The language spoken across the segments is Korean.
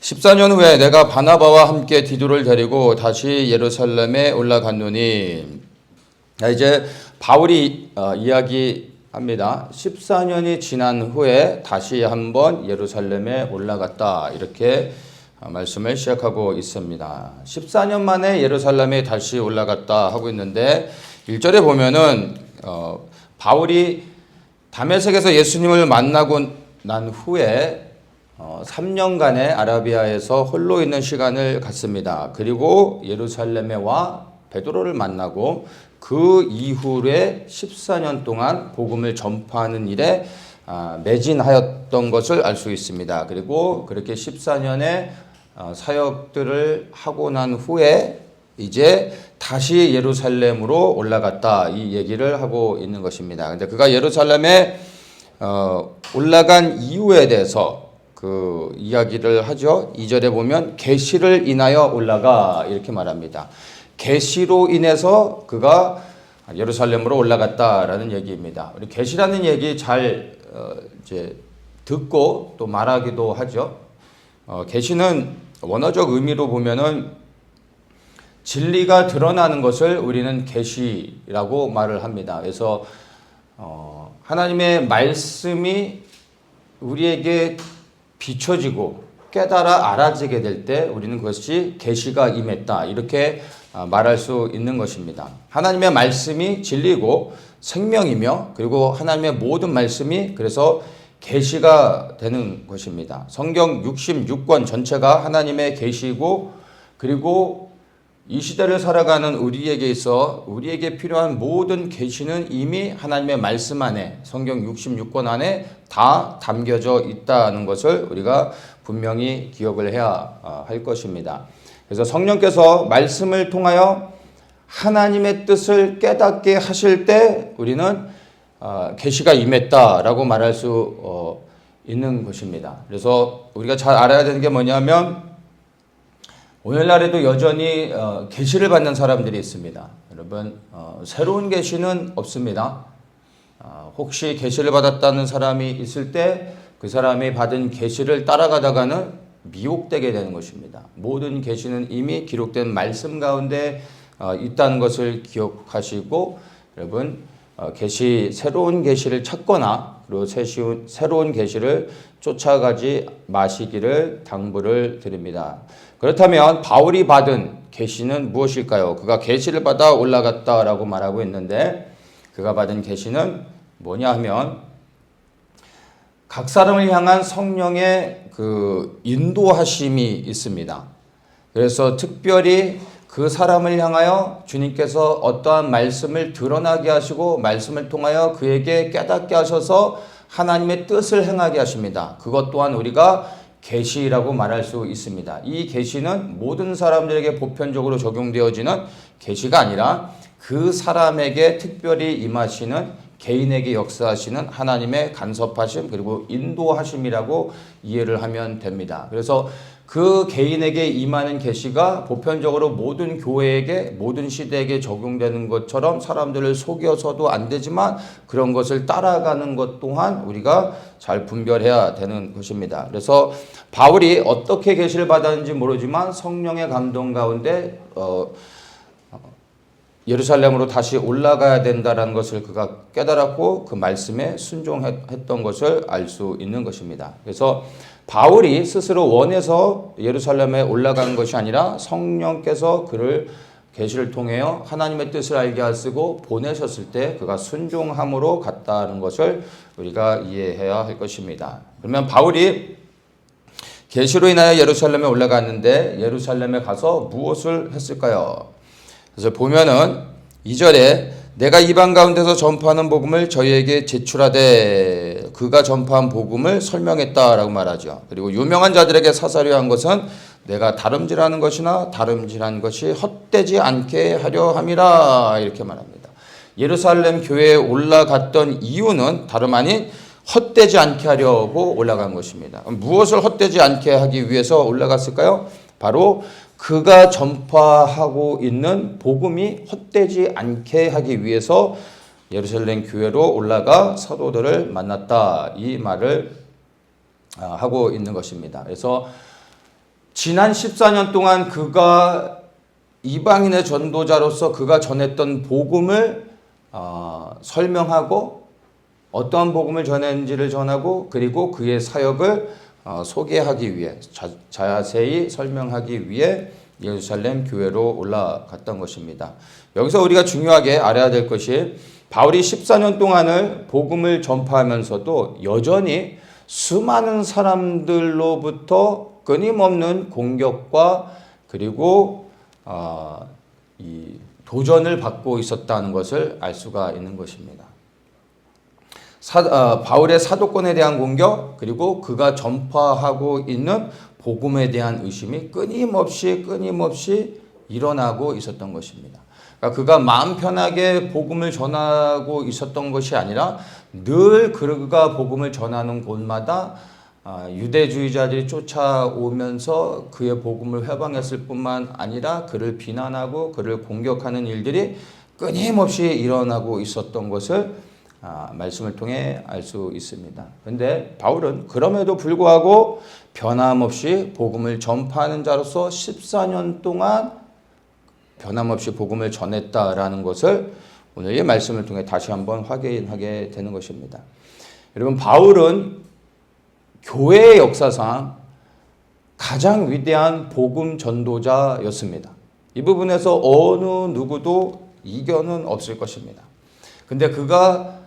14년 후에 내가 바나바와 함께 디도를 데리고 다시 예루살렘에 올라갔노니. 이제 바울이 이야기합니다. 14년이 지난 후에 다시 한번 예루살렘에 올라갔다. 이렇게 말씀을 시작하고 있습니다. 14년 만에 예루살렘에 다시 올라갔다 하고 있는데 1절에 보면은 바울이 다메섹에서 예수님을 만나고 난 후에 3년간의 아라비아에서 홀로 있는 시간을 갖습니다. 그리고 예루살렘에 와 베드로를 만나고 그 이후에 14년 동안 복음을 전파하는 일에 매진하였던 것을 알 수 있습니다. 그리고 그렇게 14년의 사역들을 하고 난 후에 이제 다시 예루살렘으로 올라갔다, 이 얘기를 하고 있는 것입니다. 근데 그가 예루살렘에 올라간 이유에 대해서 그 이야기를 하죠. 2절에 보면 계시를 인하여 올라가, 이렇게 말합니다. 계시로 인해서 그가 예루살렘으로 올라갔다라는 얘기입니다. 우리 계시라는 얘기 잘 이제 듣고 또 말하기도 하죠. 계시는 원어적 의미로 보면은 진리가 드러나는 것을 우리는 계시라고 말을 합니다. 그래서 하나님의 말씀이 우리에게 비춰지고 깨달아 알아지게 될 때 우리는 그것이 계시가 임했다, 이렇게 말할 수 있는 것입니다. 하나님의 말씀이 진리고 생명이며, 그리고 하나님의 모든 말씀이 그래서 계시가 되는 것입니다. 성경 66권 전체가 하나님의 계시고, 그리고 이 시대를 살아가는 우리에게 있어 우리에게 필요한 모든 계시는 이미 하나님의 말씀 안에, 성경 66권 안에 다 담겨져 있다는 것을 우리가 분명히 기억을 해야 할 것입니다. 그래서 성령께서 말씀을 통하여 하나님의 뜻을 깨닫게 하실 때 우리는 계시가 임했다라고 말할 수 있는 것입니다. 그래서 우리가 잘 알아야 되는 게 뭐냐면, 오늘날에도 여전히 계시를 받는 사람들이 있습니다. 여러분, 새로운 계시는 없습니다. 혹시 계시를 받았다는 사람이 있을 때 그 사람이 받은 계시를 따라가다가는 미혹되게 되는 것입니다. 모든 계시는 이미 기록된 말씀 가운데 있다는 것을 기억하시고, 여러분, 새로운 계시를 찾거나 그리고 새로운 계시를 쫓아가지 마시기를 당부를 드립니다. 그렇다면 바울이 받은 계시는 무엇일까요? 그가 계시를 받아 올라갔다라고 말하고 있는데, 그가 받은 계시는 뭐냐 하면 각 사람을 향한 성령의 그 인도하심이 있습니다. 그래서 특별히 그 사람을 향하여 주님께서 어떠한 말씀을 드러나게 하시고 말씀을 통하여 그에게 깨닫게 하셔서 하나님의 뜻을 행하게 하십니다. 그것 또한 우리가 계시라고 말할 수 있습니다. 이 계시는 모든 사람들에게 보편적으로 적용되어지는 계시가 아니라 그 사람에게 특별히 임하시는, 개인에게 역사하시는 하나님의 간섭하심 그리고 인도하심이라고 이해를 하면 됩니다. 그래서 그 개인에게 임하는 계시가 보편적으로 모든 교회에게, 모든 시대에게 적용되는 것처럼 사람들을 속여서도 안 되지만 그런 것을 따라가는 것 또한 우리가 잘 분별해야 되는 것입니다. 그래서 바울이 어떻게 계시를 받았는지 모르지만 성령의 감동 가운데 예루살렘으로 다시 올라가야 된다는 것을 그가 깨달았고 그 말씀에 순종했던 것을 알 수 있는 것입니다. 그래서 바울이 스스로 원해서 예루살렘에 올라간 것이 아니라 성령께서 그를 계시를 통하여 하나님의 뜻을 알게 하시고 보내셨을 때 그가 순종함으로 갔다는 것을 우리가 이해해야 할 것입니다. 그러면 바울이 계시로 인하여 예루살렘에 올라갔는데 예루살렘에 가서 무엇을 했을까요? 그래서 보면은 2절에 내가 이방 가운데서 전파하는 복음을 저희에게 제출하되 그가 전파한 복음을 설명했다라고 말하죠. 그리고 유명한 자들에게 사사려 한 것은 내가 다름질하는 것이나 다름질한 것이 헛되지 않게 하려 함이라, 이렇게 말합니다. 예루살렘 교회에 올라갔던 이유는 다름 아닌 헛되지 않게 하려고 올라간 것입니다. 무엇을 헛되지 않게 하기 위해서 올라갔을까요? 바로 그가 전파하고 있는 복음이 헛되지 않게 하기 위해서 예루살렘 교회로 올라가 사도들을 만났다, 이 말을 하고 있는 것입니다. 그래서 지난 14년 동안 그가 이방인의 전도자로서 그가 전했던 복음을 설명하고 어떠한 복음을 전했는지를 전하고 그리고 그의 사역을 소개하기 위해 자세히 설명하기 위해 예루살렘 교회로 올라갔던 것입니다. 여기서 우리가 중요하게 알아야 될 것이 바울이 14년 동안을 복음을 전파하면서도 여전히 수많은 사람들로부터 끊임없는 공격과 그리고 이 도전을 받고 있었다는 것을 알 수가 있는 것입니다. 바울의 사도권에 대한 공격 그리고 그가 전파하고 있는 복음에 대한 의심이 끊임없이 일어나고 있었던 것입니다. 그러니까 그가 마음 편하게 복음을 전하고 있었던 것이 아니라 늘 그가 복음을 전하는 곳마다 유대주의자들이 쫓아오면서 그의 복음을 회방했을 뿐만 아니라 그를 비난하고 그를 공격하는 일들이 끊임없이 일어나고 있었던 것을 말씀을 통해 알 수 있습니다. 그런데 바울은 그럼에도 불구하고 변함없이 복음을 전파하는 자로서 14년 동안 변함없이 복음을 전했다라는 것을 오늘의 말씀을 통해 다시 한번 확인하게 되는 것입니다. 여러분, 바울은 교회의 역사상 가장 위대한 복음 전도자였습니다. 이 부분에서 어느 누구도 이견은 없을 것입니다. 근데 그가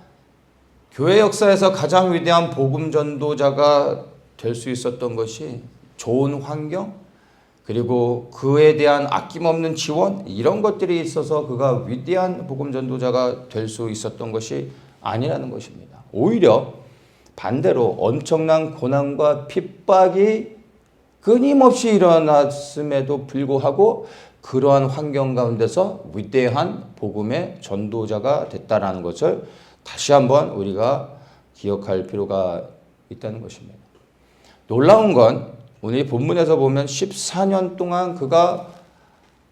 교회 역사에서 가장 위대한 복음 전도자가 될 수 있었던 것이 좋은 환경 그리고 그에 대한 아낌없는 지원 이런 것들이 있어서 그가 위대한 복음 전도자가 될 수 있었던 것이 아니라는 것입니다. 오히려 반대로 엄청난 고난과 핍박이 끊임없이 일어났음에도 불구하고 그러한 환경 가운데서 위대한 복음의 전도자가 됐다라는 것을 다시 한번 우리가 기억할 필요가 있다는 것입니다. 놀라운 건 오늘 본문에서 보면 14년 동안 그가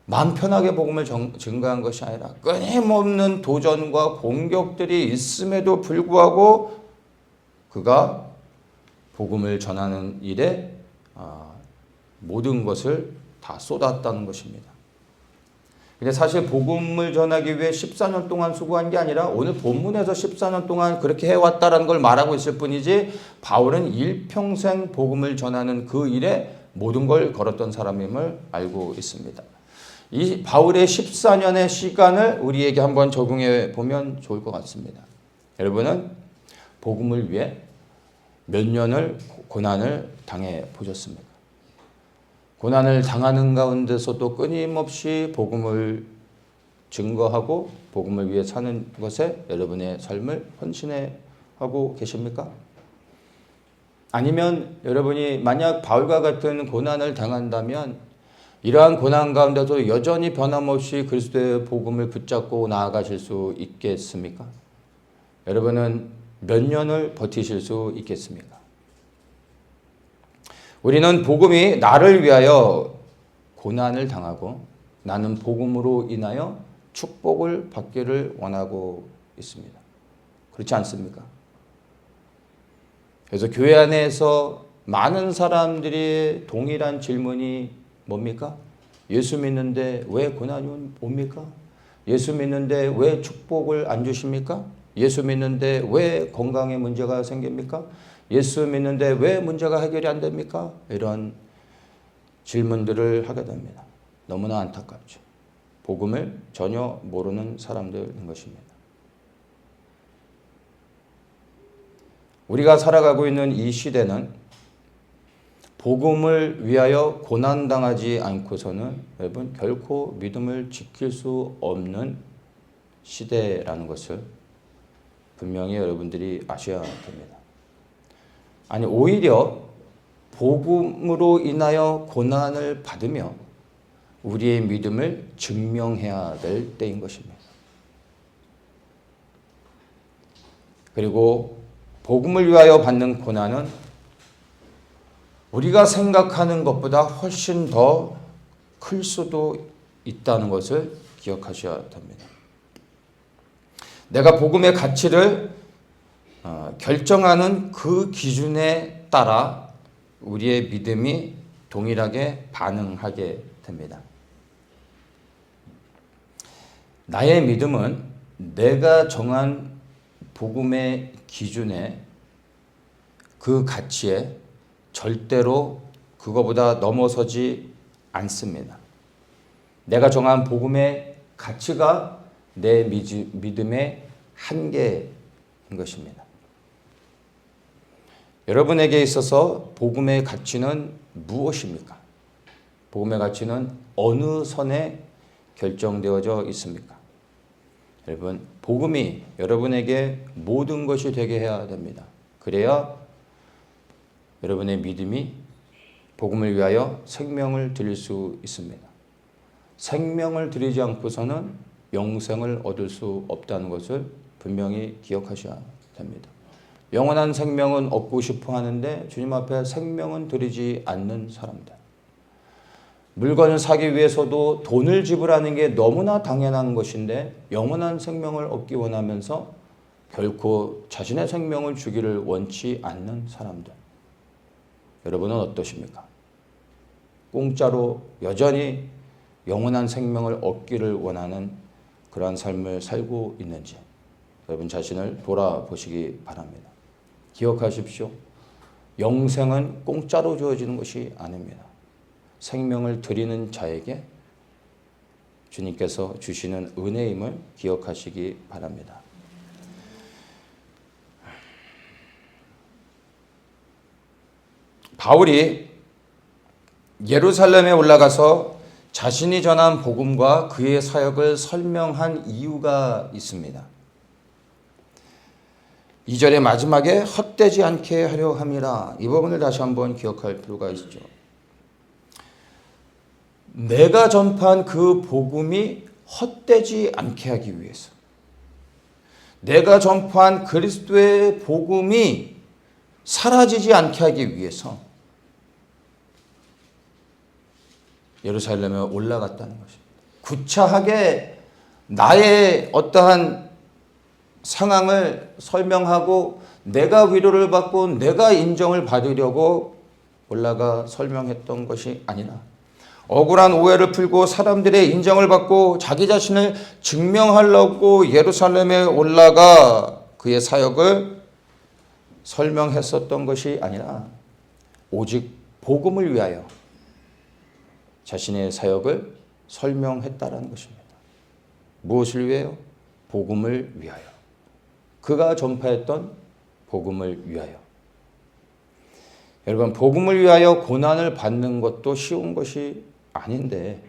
마음 편하게 복음을 증거한 것이 아니라 끊임없는 도전과 공격들이 있음에도 불구하고 그가 복음을 전하는 일에 모든 것을 다 쏟았다는 것입니다. 근데 사실 복음을 전하기 위해 14년 동안 수고한 게 아니라 오늘 본문에서 14년 동안 그렇게 해왔다라는 걸 말하고 있을 뿐이지 바울은 일평생 복음을 전하는 그 일에 모든 걸 걸었던 사람임을 알고 있습니다. 이 바울의 14년의 시간을 우리에게 한번 적용해 보면 좋을 것 같습니다. 여러분은 복음을 위해 몇 년을 고난을 당해 보셨습니까? 고난을 당하는 가운데서도 끊임없이 복음을 증거하고 복음을 위해 사는 것에 여러분의 삶을 헌신해 하고 계십니까? 아니면 여러분이 만약 바울과 같은 고난을 당한다면 이러한 고난 가운데도 여전히 변함없이 그리스도의 복음을 붙잡고 나아가실 수 있겠습니까? 여러분은 몇 년을 버티실 수 있겠습니까? 우리는 복음이 나를 위하여 고난을 당하고 나는 복음으로 인하여 축복을 받기를 원하고 있습니다. 그렇지 않습니까? 그래서 교회 안에서 많은 사람들이 동일한 질문이 뭡니까? 예수 믿는데 왜 고난이 옵니까? 예수 믿는데 왜 축복을 안 주십니까? 예수 믿는데 왜 건강에 문제가 생깁니까? 예수 믿는데 왜 문제가 해결이 안 됩니까? 이런 질문들을 하게 됩니다. 너무나 안타깝죠. 복음을 전혀 모르는 사람들인 것입니다. 우리가 살아가고 있는 이 시대는 복음을 위하여 고난당하지 않고서는 여러분 결코 믿음을 지킬 수 없는 시대라는 것을 분명히 여러분들이 아셔야 됩니다. 아니 오히려 복음으로 인하여 고난을 받으며 우리의 믿음을 증명해야 될 때인 것입니다. 그리고 복음을 위하여 받는 고난은 우리가 생각하는 것보다 훨씬 더 클 수도 있다는 것을 기억하셔야 됩니다. 내가 복음의 가치를 결정하는 그 기준에 따라 우리의 믿음이 동일하게 반응하게 됩니다. 나의 믿음은 내가 정한 복음의 기준에 그 가치에 절대로 그거보다 넘어서지 않습니다. 내가 정한 복음의 가치가 내 믿음의 한계인 것입니다. 여러분에게 있어서 복음의 가치는 무엇입니까? 복음의 가치는 어느 선에 결정되어져 있습니까? 여러분, 복음이 여러분에게 모든 것이 되게 해야 됩니다. 그래야 여러분의 믿음이 복음을 위하여 생명을 드릴 수 있습니다. 생명을 드리지 않고서는 영생을 얻을 수 없다는 것을 분명히 기억하셔야 됩니다. 영원한 생명은 얻고 싶어 하는데 주님 앞에 생명은 드리지 않는 사람들. 물건을 사기 위해서도 돈을 지불하는 게 너무나 당연한 것인데 영원한 생명을 얻기 원하면서 결코 자신의 생명을 주기를 원치 않는 사람들. 여러분은 어떠십니까? 공짜로 여전히 영원한 생명을 얻기를 원하는 그러한 삶을 살고 있는지 여러분 자신을 돌아보시기 바랍니다. 기억하십시오. 영생은 공짜로 주어지는 것이 아닙니다. 생명을 드리는 자에게 주님께서 주시는 은혜임을 기억하시기 바랍니다. 바울이 예루살렘에 올라가서 자신이 전한 복음과 그의 사역을 설명한 이유가 있습니다. 2절의 마지막에 헛되지 않게 하려 함이라. 이 부분을 다시 한번 기억할 필요가 있죠. 내가 전파한 그 복음이 헛되지 않게 하기 위해서, 내가 전파한 그리스도의 복음이 사라지지 않게 하기 위해서 예루살렘에 올라갔다는 것입니다. 구차하게 나의 어떠한 상황을 설명하고 내가 위로를 받고 내가 인정을 받으려고 올라가 설명했던 것이 아니라 억울한 오해를 풀고 사람들의 인정을 받고 자기 자신을 증명하려고 예루살렘에 올라가 그의 사역을 설명했었던 것이 아니라 오직 복음을 위하여 자신의 사역을 설명했다라는 것입니다. 무엇을 위하여? 복음을 위하여. 그가 전파했던 복음을 위하여. 여러분, 복음을 위하여 고난을 받는 것도 쉬운 것이 아닌데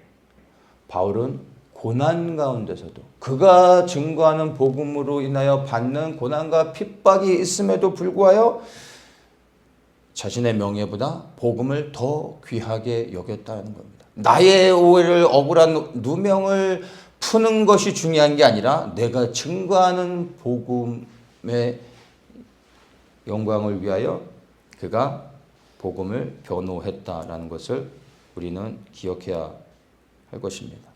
바울은 고난 가운데서도 그가 증거하는 복음으로 인하여 받는 고난과 핍박이 있음에도 불구하여 자신의 명예보다 복음을 더 귀하게 여겼다는 겁니다. 나의 오해를 억울한 누명을 푸는 것이 중요한 게 아니라 내가 증거하는 복음의 영광을 위하여 그가 복음을 변호했다라는 것을 우리는 기억해야 할 것입니다.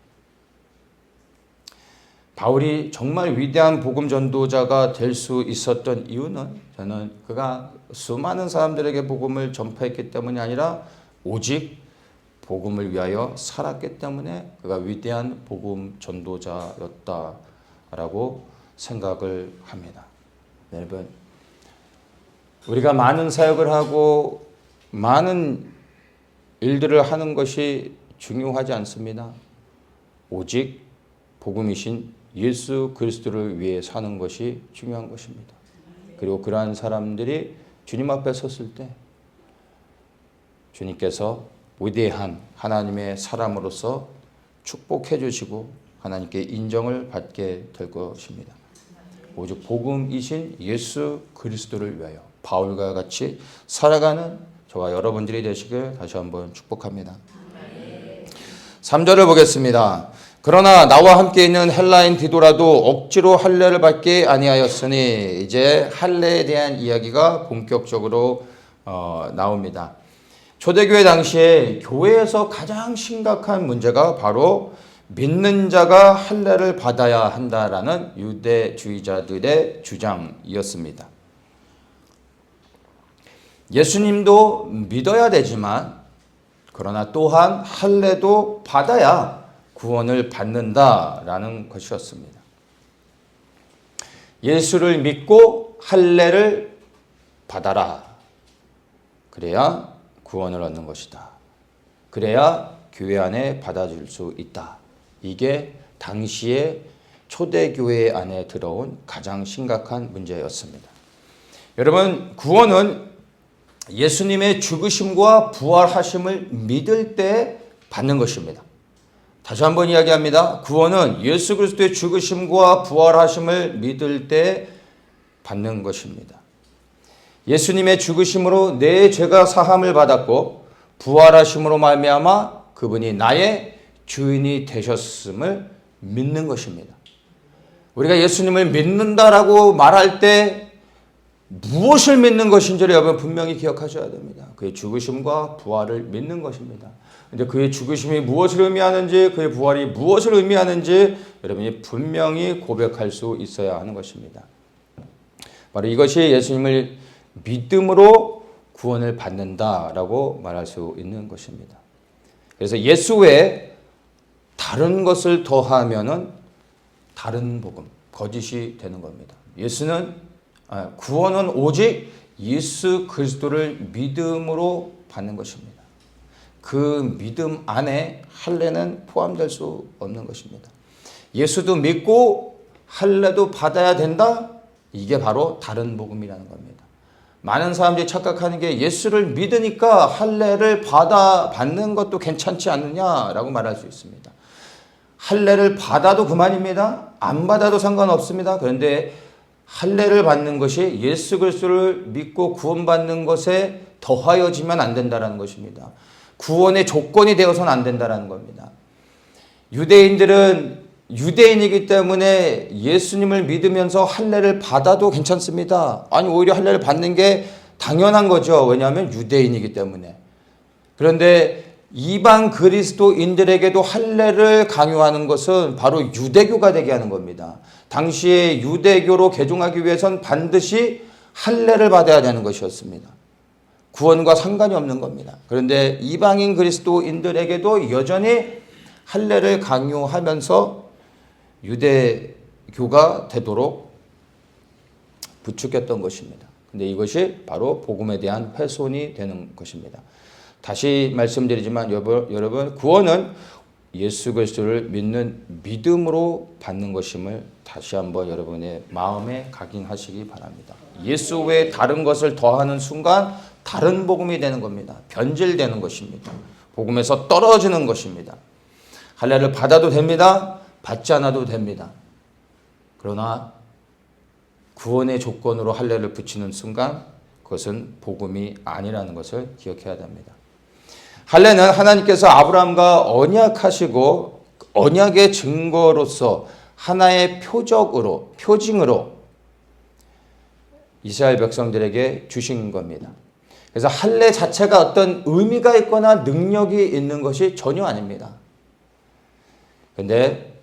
바울이 정말 위대한 복음 전도자가 될 수 있었던 이유는 저는 그가 수많은 사람들에게 복음을 전파했기 때문이 아니라 오직 복음을 위하여 살았기 때문에 그가 위대한 복음 전도자였다라고 생각을 합니다. 여러분, 우리가 많은 사역을 하고 많은 일들을 하는 것이 중요하지 않습니다. 오직 복음이신 예수 그리스도를 위해 사는 것이 중요한 것입니다. 그리고 그러한 사람들이 주님 앞에 섰을 때 주님께서 위대한 하나님의 사람으로서 축복해 주시고 하나님께 인정을 받게 될 것입니다. 오직 복음이신 예수 그리스도를 위하여 바울과 같이 살아가는 저와 여러분들이 되시길 다시 한번 축복합니다. 3절을 보겠습니다. 그러나 나와 함께 있는 헬라인 디도라도 억지로 할례를 받게 아니하였으니 이제 할례에 대한 이야기가 본격적으로 나옵니다. 초대교회 당시에 교회에서 가장 심각한 문제가 바로 믿는 자가 할례를 받아야 한다라는 유대주의자들의 주장이었습니다. 예수님도 믿어야 되지만 그러나 또한 할례도 받아야 구원을 받는다라는 것이었습니다. 예수를 믿고 할례를 받아라. 그래야 구원을 얻는 것이다. 그래야 교회 안에 받아줄 수 있다. 이게 당시에 초대교회 안에 들어온 가장 심각한 문제였습니다. 여러분, 구원은 예수님의 죽으심과 부활하심을 믿을 때 받는 것입니다. 다시 한번 이야기합니다. 구원은 예수 그리스도의 죽으심과 부활하심을 믿을 때 받는 것입니다. 예수님의 죽으심으로 내 죄가 사함을 받았고 부활하심으로 말미암아 그분이 나의 주인이 되셨음을 믿는 것입니다. 우리가 예수님을 믿는다라고 말할 때 무엇을 믿는 것인지를 여러분 분명히 기억하셔야 됩니다. 그의 죽으심과 부활을 믿는 것입니다. 근데 그의 죽으심이 무엇을 의미하는지, 그의 부활이 무엇을 의미하는지 여러분이 분명히 고백할 수 있어야 하는 것입니다. 바로 이것이 예수님을 믿음으로 구원을 받는다라고 말할 수 있는 것입니다. 그래서 예수 외에 다른 것을 더하면은 다른 복음, 거짓이 되는 겁니다. 구원은 오직 예수 그리스도를 믿음으로 받는 것입니다. 그 믿음 안에 할례는 포함될 수 없는 것입니다. 예수도 믿고 할례도 받아야 된다? 이게 바로 다른 복음이라는 겁니다. 많은 사람들이 착각하는 게 예수를 믿으니까 할례를 받는 것도 괜찮지 않느냐라고 말할 수 있습니다. 할례를 받아도 그만입니다. 안 받아도 상관없습니다. 그런데 할례를 받는 것이 예수 그리스도를 믿고 구원받는 것에 더하여지면 안 된다는 것입니다. 구원의 조건이 되어서는 안 된다는 겁니다. 유대인들은 유대인이기 때문에 예수님을 믿으면서 할례를 받아도 괜찮습니다. 아니 오히려 할례를 받는 게 당연한 거죠. 왜냐하면 유대인이기 때문에. 그런데 이방 그리스도인들에게도 할례를 강요하는 것은 바로 유대교가 되게 하는 겁니다. 당시에 유대교로 개종하기 위해선 반드시 할례를 받아야 되는 것이었습니다. 구원과 상관이 없는 겁니다. 그런데 이방인 그리스도인들에게도 여전히 할례를 강요하면서 유대교가 되도록 부추겼던 것입니다. 근데 이것이 바로 복음에 대한 훼손이 되는 것입니다. 다시 말씀드리지만 여러분 구원은 예수 그리스도를 믿는 믿음으로 받는 것임을 다시 한번 여러분의 마음에 각인하시기 바랍니다. 예수 외에 다른 것을 더하는 순간 다른 복음이 되는 겁니다. 변질되는 것입니다. 복음에서 떨어지는 것입니다. 할례를 받아도 됩니다. 받지 않아도 됩니다. 그러나 구원의 조건으로 할례를 붙이는 순간 그것은 복음이 아니라는 것을 기억해야 됩니다. 할례는 하나님께서 아브라함과 언약하시고 언약의 증거로서 하나의 표징으로 이스라엘 백성들에게 주신 겁니다. 그래서 할례 자체가 어떤 의미가 있거나 능력이 있는 것이 전혀 아닙니다. 그런데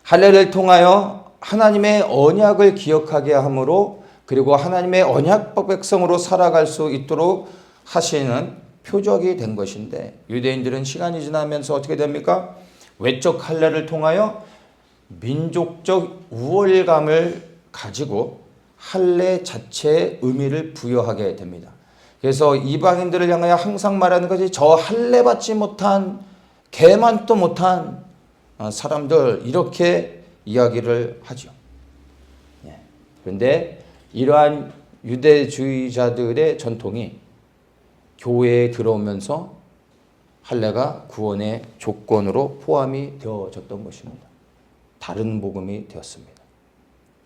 할례를 통하여 하나님의 언약을 기억하게 함으로 그리고 하나님의 언약 백성으로 살아갈 수 있도록 하시는 표적이 된 것인데 유대인들은 시간이 지나면서 어떻게 됩니까? 외적 할례를 통하여 민족적 우월감을 가지고 할례 자체의 의미를 부여하게 됩니다. 그래서 이방인들을 향하여 항상 말하는 것이 저 할례 받지 못한 개만도 못한 사람들 이렇게 이야기를 하죠. 그런데 이러한 유대주의자들의 전통이 교회에 들어오면서 할례가 구원의 조건으로 포함이 되어졌던 것입니다. 다른 복음이 되었습니다.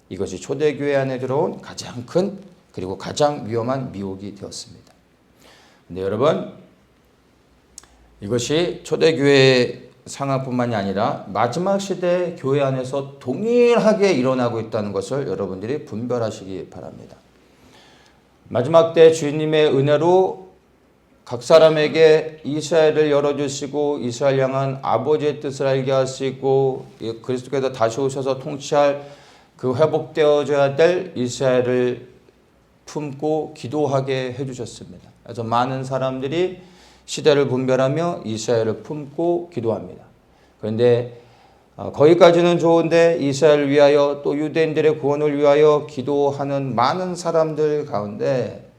이것이 초대교회 안에 들어온 가장 큰 그리고 가장 위험한 미혹이 되었습니다. 그런데 여러분 이것이 초대교회 상황뿐만이 아니라 마지막 시대 교회 안에서 동일하게 일어나고 있다는 것을 여러분들이 분별하시기 바랍니다. 마지막 때 주님의 은혜로 각 사람에게 이스라엘을 열어주시고 이스라엘 향한 아버지의 뜻을 알게 하시고 그리스도께서 다시 오셔서 통치할 그 회복되어져야 될 이스라엘을 품고 기도하게 해주셨습니다. 그래서 많은 사람들이 시대를 분별하며 이스라엘을 품고 기도합니다. 그런데 거기까지는 좋은데 이스라엘을 위하여 또 유대인들의 구원을 위하여 기도하는 많은 사람들 가운데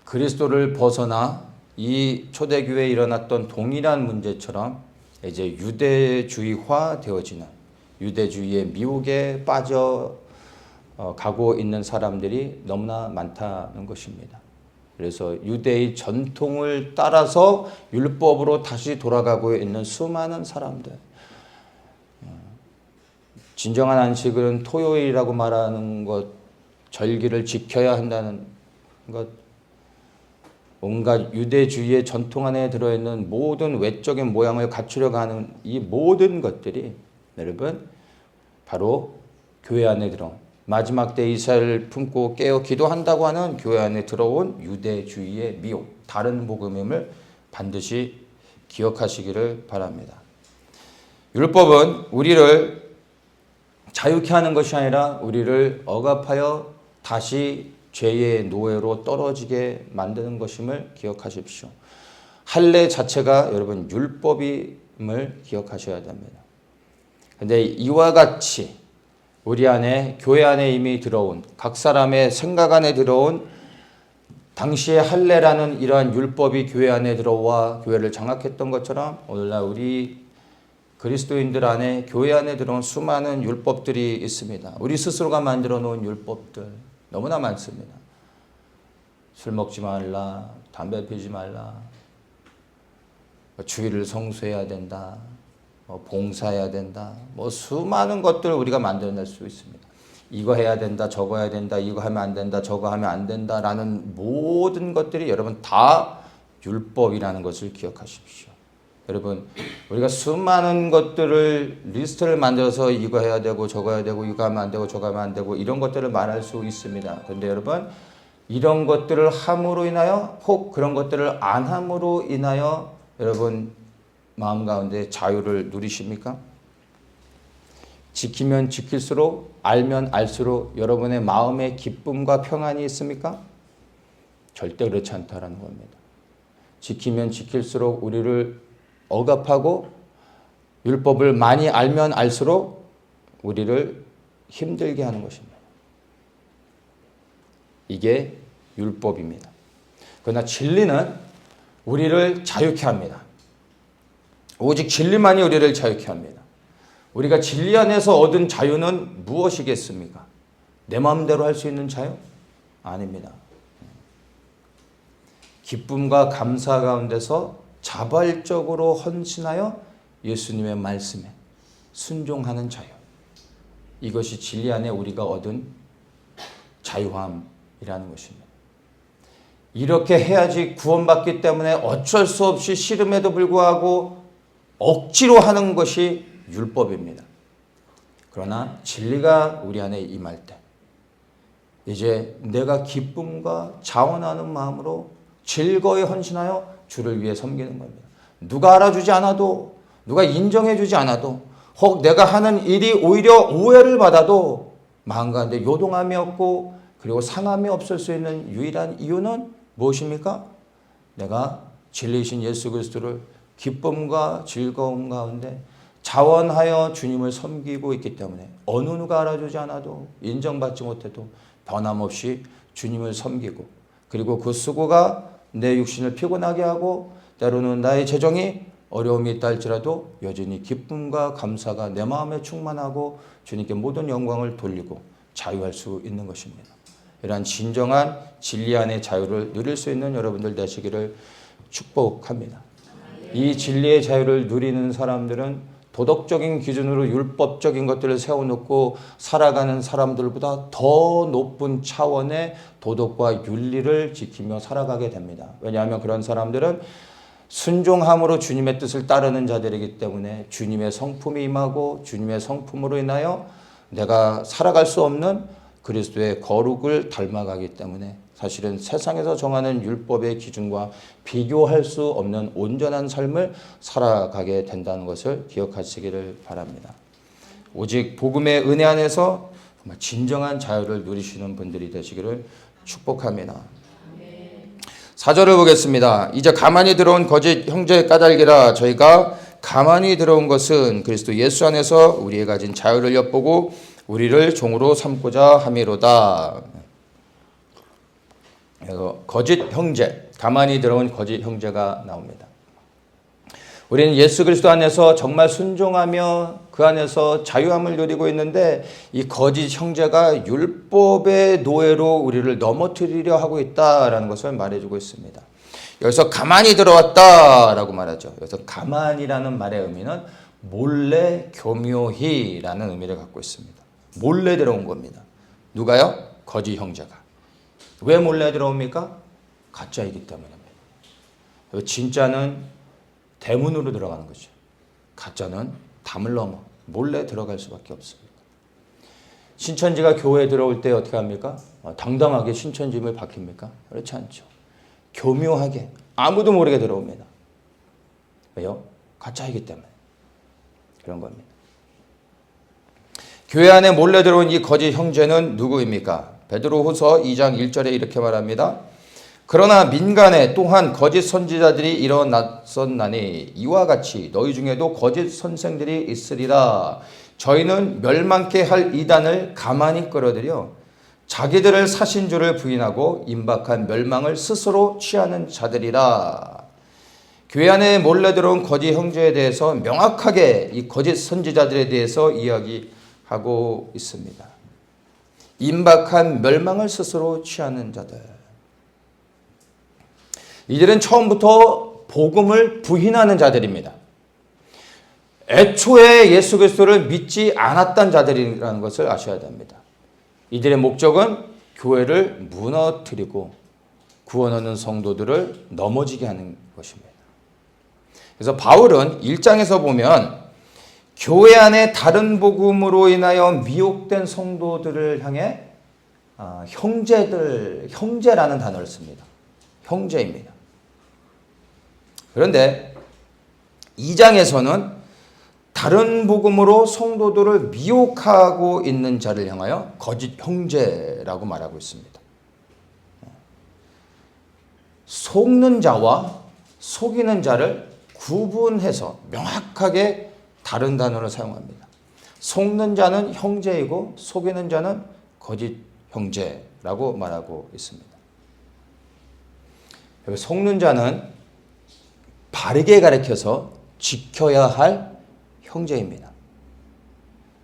그리스도를 벗어나 이 초대교회에 일어났던 동일한 문제처럼 이제 유대주의화 되어지는 유대주의의 미혹에 빠져 가고 있는 사람들이 너무나 많다는 것입니다. 그래서 유대의 전통을 따라서 율법으로 다시 돌아가고 있는 수많은 사람들. 진정한 안식은 토요일이라고 말하는 것, 절기를 지켜야 한다는 것, 온갖 유대주의의 전통 안에 들어있는 모든 외적인 모양을 갖추려고 하는 이 모든 것들이 여러분 바로 교회 안에 들어온 마지막 때 이스라엘을 품고 깨어 기도한다고 하는 교회 안에 들어온 유대주의의 미혹, 다른 복음임을 반드시 기억하시기를 바랍니다. 율법은 우리를 자유케 하는 것이 아니라 우리를 억압하여 다시 죄의 노예로 떨어지게 만드는 것임을 기억하십시오. 할례 자체가 여러분 율법임을 기억하셔야 됩니다. 그런데 이와 같이 우리 안에 교회 안에 이미 들어온 각 사람의 생각 안에 들어온 당시의 할례라는 이러한 율법이 교회 안에 들어와 교회를 장악했던 것처럼 오늘날 우리 그리스도인들 안에 교회 안에 들어온 수많은 율법들이 있습니다. 우리 스스로가 만들어 놓은 율법들 너무나 많습니다. 술 먹지 말라, 담배 피우지 말라, 주일을 성수해야 된다, 봉사해야 된다, 수많은 것들을 우리가 만들어낼 수 있습니다. 이거 해야 된다, 저거 해야 된다, 이거 하면 안 된다, 저거 하면 안 된다라는 모든 것들이 여러분 다 율법이라는 것을 기억하십시오. 여러분 우리가 수많은 것들을 리스트를 만들어서 이거 해야 되고 저거 해야 되고 이거 하면 안 되고 저거 하면 안 되고 이런 것들을 말할 수 있습니다. 그런데 여러분 이런 것들을 함으로 인하여 혹 그런 것들을 안 함으로 인하여 여러분 마음 가운데 자유를 누리십니까? 지키면 지킬수록 알면 알수록 여러분의 마음에 기쁨과 평안이 있습니까? 절대 그렇지 않다라는 겁니다. 지키면 지킬수록 우리를 억압하고 율법을 많이 알면 알수록 우리를 힘들게 하는 것입니다. 이게 율법입니다. 그러나 진리는 우리를 자유케 합니다. 오직 진리만이 우리를 자유케 합니다. 우리가 진리 안에서 얻은 자유는 무엇이겠습니까? 내 마음대로 할 수 있는 자유? 아닙니다. 기쁨과 감사 가운데서 자발적으로 헌신하여 예수님의 말씀에 순종하는 자유. 이것이 진리 안에 우리가 얻은 자유함이라는 것입니다. 이렇게 해야지 구원받기 때문에 어쩔 수 없이 싫음에도 불구하고 억지로 하는 것이 율법입니다. 그러나 진리가 우리 안에 임할 때 이제 내가 기쁨과 자원하는 마음으로 즐거이 헌신하여 주를 위해 섬기는 겁니다. 누가 알아주지 않아도 누가 인정해주지 않아도 혹 내가 하는 일이 오히려 오해를 받아도 마음 가운데 요동함이 없고 그리고 상함이 없을 수 있는 유일한 이유는 무엇입니까? 내가 진리이신 예수 그리스도를 기쁨과 즐거움 가운데 자원하여 주님을 섬기고 있기 때문에 어느 누가 알아주지 않아도 인정받지 못해도 변함없이 주님을 섬기고 그리고 그 수고가 내 육신을 피곤하게 하고 때로는 나의 재정이 어려움이 있다 할지라도 여전히 기쁨과 감사가 내 마음에 충만하고 주님께 모든 영광을 돌리고 자유할 수 있는 것입니다. 이러한 진정한 진리 안의 자유를 누릴 수 있는 여러분들 되시기를 축복합니다. 이 진리의 자유를 누리는 사람들은 도덕적인 기준으로 율법적인 것들을 세워놓고 살아가는 사람들보다 더 높은 차원의 도덕과 윤리를 지키며 살아가게 됩니다. 왜냐하면 그런 사람들은 순종함으로 주님의 뜻을 따르는 자들이기 때문에 주님의 성품이 임하고 주님의 성품으로 인하여 내가 살아갈 수 없는 그리스도의 거룩을 닮아가기 때문에 사실은 세상에서 정하는 율법의 기준과 비교할 수 없는 온전한 삶을 살아가게 된다는 것을 기억하시기를 바랍니다. 오직 복음의 은혜 안에서 진정한 자유를 누리시는 분들이 되시기를 축복합니다. 4절을 보겠습니다. 이제 가만히 들어온 거짓 형제의 까닭이라 저희가 가만히 들어온 것은 그리스도 예수 안에서 우리의 가진 자유를 엿보고 우리를 종으로 삼고자 함이로다. 그래서 거짓 형제, 가만히 들어온 거짓 형제가 나옵니다. 우리는 예수 그리스도 안에서 정말 순종하며 그 안에서 자유함을 누리고 있는데 이 거짓 형제가 율법의 노예로 우리를 넘어뜨리려 하고 있다라는 것을 말해주고 있습니다. 여기서 가만히 들어왔다라고 말하죠. 여기서 가만히라는 말의 의미는 몰래 교묘히라는 의미를 갖고 있습니다. 몰래 들어온 겁니다. 누가요? 거짓 형제가. 왜 몰래 들어옵니까? 가짜이기 때문입니다. 진짜는 대문으로 들어가는 거죠. 가짜는 담을 넘어 몰래 들어갈 수밖에 없습니다. 신천지가 교회에 들어올 때 어떻게 합니까? 당당하게 신천지임을 밝힙니까? 그렇지 않죠. 교묘하게 아무도 모르게 들어옵니다. 왜요? 가짜이기 때문에 그런 겁니다. 교회 안에 몰래 들어온 이 거짓 형제는 누구입니까? 베드로후서 2장 1절에 이렇게 말합니다. 그러나 민간에 또한 거짓 선지자들이 일어났었나니 이와 같이 너희 중에도 거짓 선생들이 있으리라. 저희는 멸망케 할 이단을 가만히 끌어들여 자기들을 사신 줄을 부인하고 임박한 멸망을 스스로 취하는 자들이라. 교회 안에 몰래 들어온 거짓 형제에 대해서 명확하게 이 거짓 선지자들에 대해서 이야기하고 있습니다. 임박한 멸망을 스스로 취하는 자들. 이들은 처음부터 복음을 부인하는 자들입니다. 애초에 예수 그리스도를 믿지 않았던 자들이라는 것을 아셔야 됩니다. 이들의 목적은 교회를 무너뜨리고 구원 얻는 성도들을 넘어지게 하는 것입니다. 그래서 바울은 1장에서 보면 교회 안에 다른 복음으로 인하여 미혹된 성도들을 향해 형제라는 단어를 씁니다. 형제입니다. 그런데 2장에서는 다른 복음으로 성도들을 미혹하고 있는 자를 향하여 거짓 형제라고 말하고 있습니다. 속는 자와 속이는 자를 구분해서 명확하게 다른 단어를 사용합니다. 속는 자는 형제이고 속이는 자는 거짓 형제라고 말하고 있습니다. 속는 자는 바르게 가르쳐서 지켜야 할 형제입니다.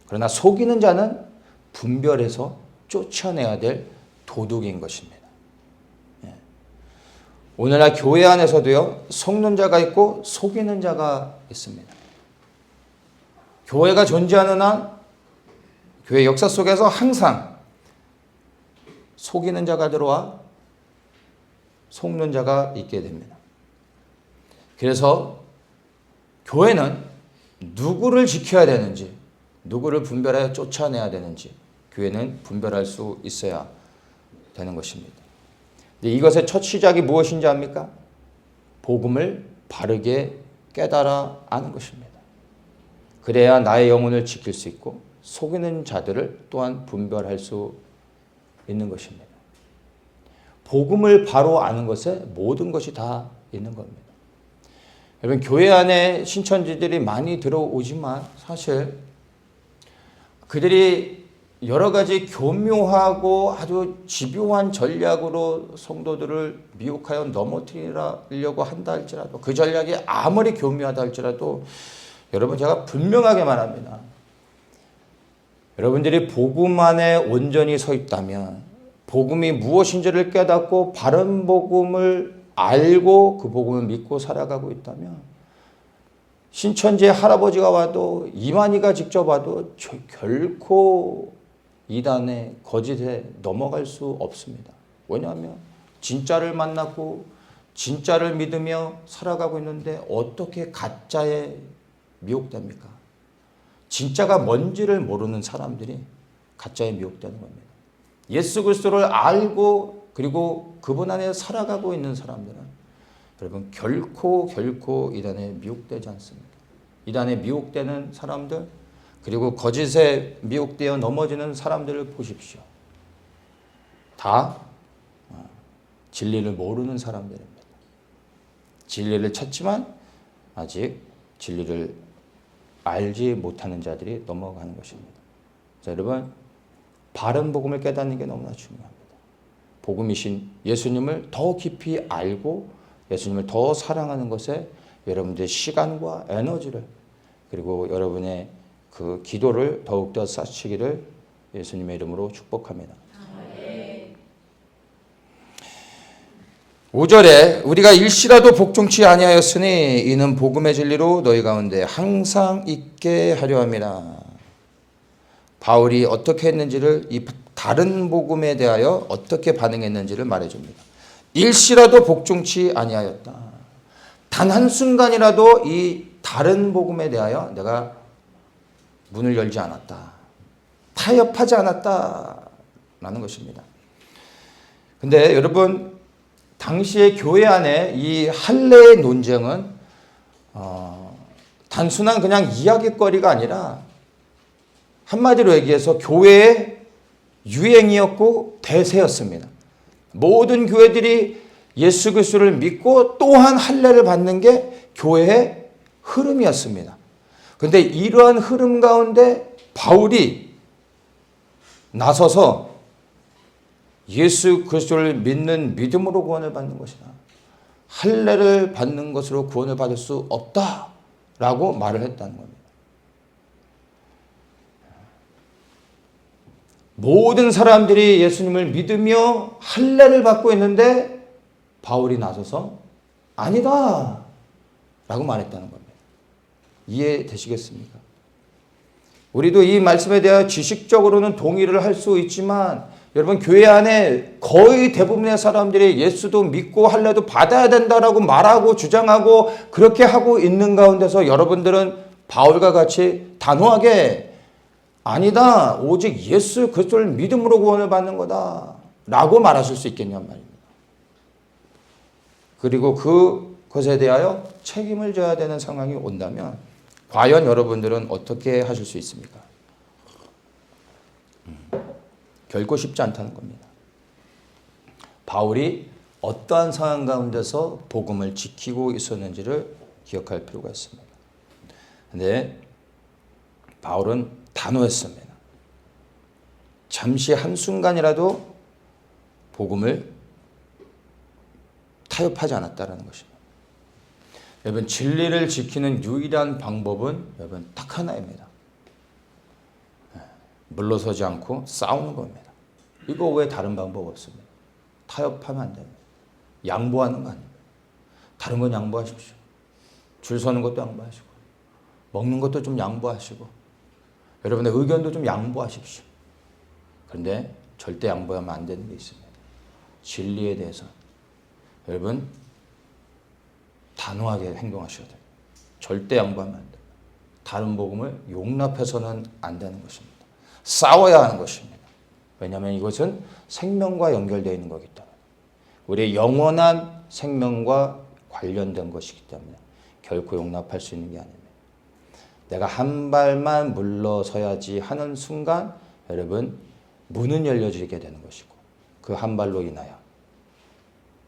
그러나 속이는 자는 분별해서 쫓아내야 될 도둑인 것입니다. 오늘날 교회 안에서도요, 속는 자가 있고 속이는 자가 있습니다. 교회가 존재하는 한 교회 역사 속에서 항상 속이는 자가 들어와 속는 자가 있게 됩니다. 그래서 교회는 누구를 지켜야 되는지, 누구를 분별하여 쫓아내야 되는지 교회는 분별할 수 있어야 되는 것입니다. 이것의 첫 시작이 무엇인지 압니까? 복음을 바르게 깨달아 아는 것입니다. 그래야 나의 영혼을 지킬 수 있고 속이는 자들을 또한 분별할 수 있는 것입니다. 복음을 바로 아는 것에 모든 것이 다 있는 겁니다. 여러분, 교회 안에 신천지들이 많이 들어오지만 사실 그들이 여러 가지 교묘하고 아주 집요한 전략으로 성도들을 미혹하여 넘어뜨리려고 한다 할지라도, 그 전략이 아무리 교묘하다 할지라도 여러분, 제가 분명하게 말합니다. 여러분들이 복음 안에 온전히 서 있다면, 복음이 무엇인지를 깨닫고 바른 복음을 알고 그 복음을 믿고 살아가고 있다면, 신천지의 할아버지가 와도 이만희가 직접 와도 결코 이단의 거짓에 넘어갈 수 없습니다. 왜냐하면 진짜를 만나고 진짜를 믿으며 살아가고 있는데 어떻게 가짜에 미혹됩니까? 진짜가 뭔지를 모르는 사람들이 가짜에 미혹되는 겁니다. 예수 그리스도를 알고 그리고 그분 안에 살아가고 있는 사람들은 여러분 결코 이단에 미혹되지 않습니다. 이단에 미혹되는 사람들, 그리고 거짓에 미혹되어 넘어지는 사람들을 보십시오. 다 진리를 모르는 사람들입니다. 진리를 찾지만 아직 진리를 알지 못하는 자들이 넘어가는 것입니다. 자, 여러분, 바른 복음을 깨닫는 게 너무나 중요합니다. 복음이신 예수님을 더 깊이 알고 예수님을 더 사랑하는 것에 여러분들의 시간과 에너지를 그리고 여러분의 그 기도를 더욱더 쌓치기를 예수님의 이름으로 축복합니다. 5절에 우리가 일시라도 복종치 아니하였으니 이는 복음의 진리로 너희 가운데 항상 있게 하려 함이라. 바울이 어떻게 했는지를 이 다른 복음에 대하여 어떻게 반응했는지를 말해줍니다. 일시라도 복종치 아니하였다. 단 한순간이라도 이 다른 복음에 대하여 내가 문을 열지 않았다. 타협하지 않았다라는 것입니다. 근데 여러분, 당시의 교회 안에 이 할례의 논쟁은 단순한 그냥 이야기거리가 아니라 한마디로 얘기해서 교회의 유행이었고 대세였습니다. 모든 교회들이 예수 그리스도를 믿고 또한 할례를 받는 게 교회의 흐름이었습니다. 그런데 이러한 흐름 가운데 바울이 나서서 예수 그리스도를 믿는 믿음으로 구원을 받는 것이다. 할례를 받는 것으로 구원을 받을 수 없다라고 말을 했다는 겁니다. 모든 사람들이 예수님을 믿으며 할례를 받고 있는데 바울이 나서서 아니다 라고 말했다는 겁니다. 이해되시겠습니까? 우리도 이 말씀에 대해 지식적으로는 동의를 할 수 있지만 여러분, 교회 안에 거의 대부분의 사람들이 예수도 믿고 할례도 받아야 된다라고 말하고 주장하고 그렇게 하고 있는 가운데서 여러분들은 바울과 같이 단호하게 아니다, 오직 예수 그리스도를 믿음으로 구원을 받는 거다 라고 말하실 수 있겠냔 말입니다. 그리고 그것에 대하여 책임을 져야 되는 상황이 온다면 과연 여러분들은 어떻게 하실 수 있습니까? 결코 쉽지 않다는 겁니다. 바울이 어떠한 상황 가운데서 복음을 지키고 있었는지를 기억할 필요가 있습니다. 그런데 바울은 단호했습니다. 잠시 한순간이라도 복음을 타협하지 않았다는 것입니다. 여러분, 진리를 지키는 유일한 방법은 여러분 딱 하나입니다. 물러서지 않고 싸우는 겁니다. 이거 외에 다른 방법 없습니다. 타협하면 안 됩니다. 양보하는 거 아닙니다. 다른 건 양보하십시오. 줄 서는 것도 양보하시고 먹는 것도 좀 양보하시고 여러분의 의견도 좀 양보하십시오. 그런데 절대 양보하면 안 되는 게 있습니다. 진리에 대해서 여러분 단호하게 행동하셔야 돼요. 절대 양보하면 안 돼요. 다른 복음을 용납해서는 안 되는 것입니다. 싸워야 하는 것입니다. 왜냐하면 이것은 생명과 연결되어 있는 거기 때문에 우리의 영원한 생명과 관련된 것이기 때문에 결코 용납할 수 있는 게 아닙니다. 내가 한 발만 물러서야지 하는 순간 여러분 문은 열려지게 되는 것이고 그 한 발로 인하여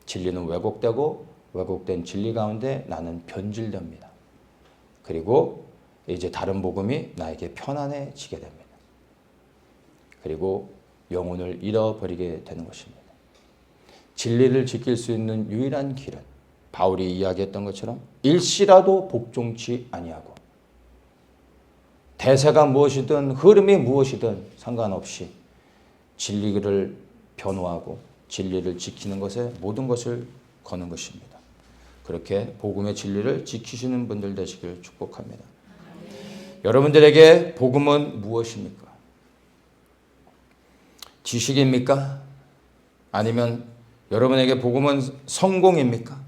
진리는 왜곡되고 왜곡된 진리 가운데 나는 변질됩니다. 그리고 이제 다른 복음이 나에게 편안해지게 됩니다. 그리고 영혼을 잃어버리게 되는 것입니다. 진리를 지킬 수 있는 유일한 길은 바울이 이야기했던 것처럼 일시라도 복종치 아니하고 대세가 무엇이든 흐름이 무엇이든 상관없이 진리를 변호하고 진리를 지키는 것에 모든 것을 거는 것입니다. 그렇게 복음의 진리를 지키시는 분들 되시길 축복합니다. 여러분들에게 복음은 무엇입니까? 지식입니까? 아니면 여러분에게 복음은 성공입니까?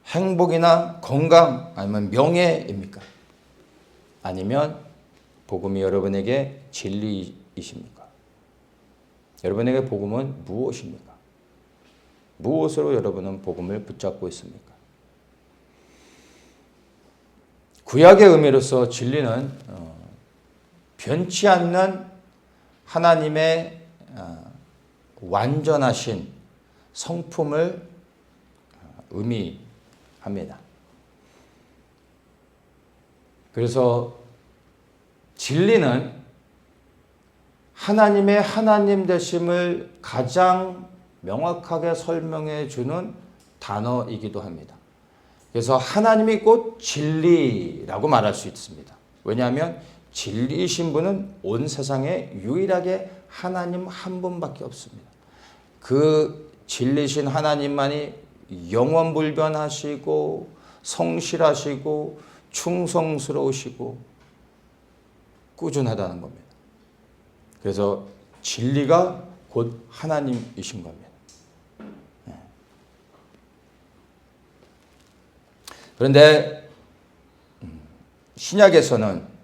행복이나 건강 아니면 명예입니까? 아니면 복음이 여러분에게 진리이십니까? 여러분에게 복음은 무엇입니까? 무엇으로 여러분은 복음을 붙잡고 있습니까? 구약의 의미로서 진리는 변치 않는 하나님의 완전하신 성품을 의미합니다. 그래서 진리는 하나님의 하나님 되심을 가장 명확하게 설명해 주는 단어이기도 합니다. 그래서 하나님이 곧 진리라고 말할 수 있습니다. 왜냐하면 진리이신 분은 온 세상에 유일하게 하나님 한 분밖에 없습니다. 그 진리신 하나님만이 영원불변하시고 성실하시고 충성스러우시고 꾸준하다는 겁니다. 그래서 진리가 곧 하나님이신 겁니다. 그런데 신약에서는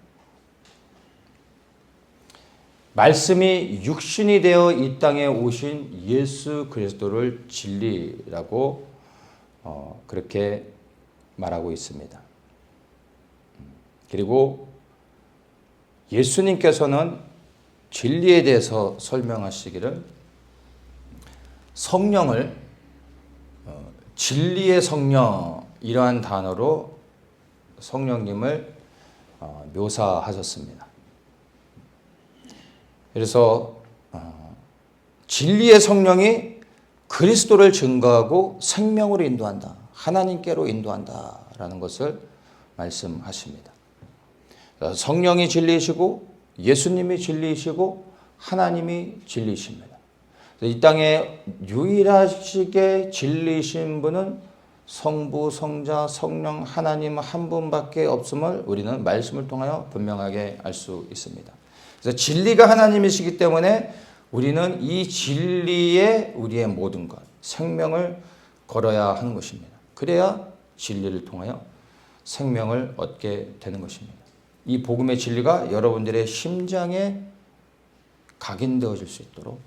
말씀이 육신이 되어 이 땅에 오신 예수 그리스도를 진리라고 그렇게 말하고 있습니다. 그리고 예수님께서는 진리에 대해서 설명하시기를 성령을 진리의 성령 이러한 단어로 성령님을 묘사하셨습니다. 그래서 진리의 성령이 그리스도를 증거하고 생명으로 인도한다. 하나님께로 인도한다라는 것을 말씀하십니다. 성령이 진리이시고 예수님이 진리이시고 하나님이 진리이십니다. 이 땅에 유일하시게 진리이신 분은 성부, 성자, 성령 하나님 한 분밖에 없음을 우리는 말씀을 통하여 분명하게 알 수 있습니다. 그래서 진리가 하나님이시기 때문에 우리는 이 진리에 우리의 모든 것, 생명을 걸어야 하는 것입니다. 그래야 진리를 통하여 생명을 얻게 되는 것입니다. 이 복음의 진리가 여러분들의 심장에 각인되어질 수 있도록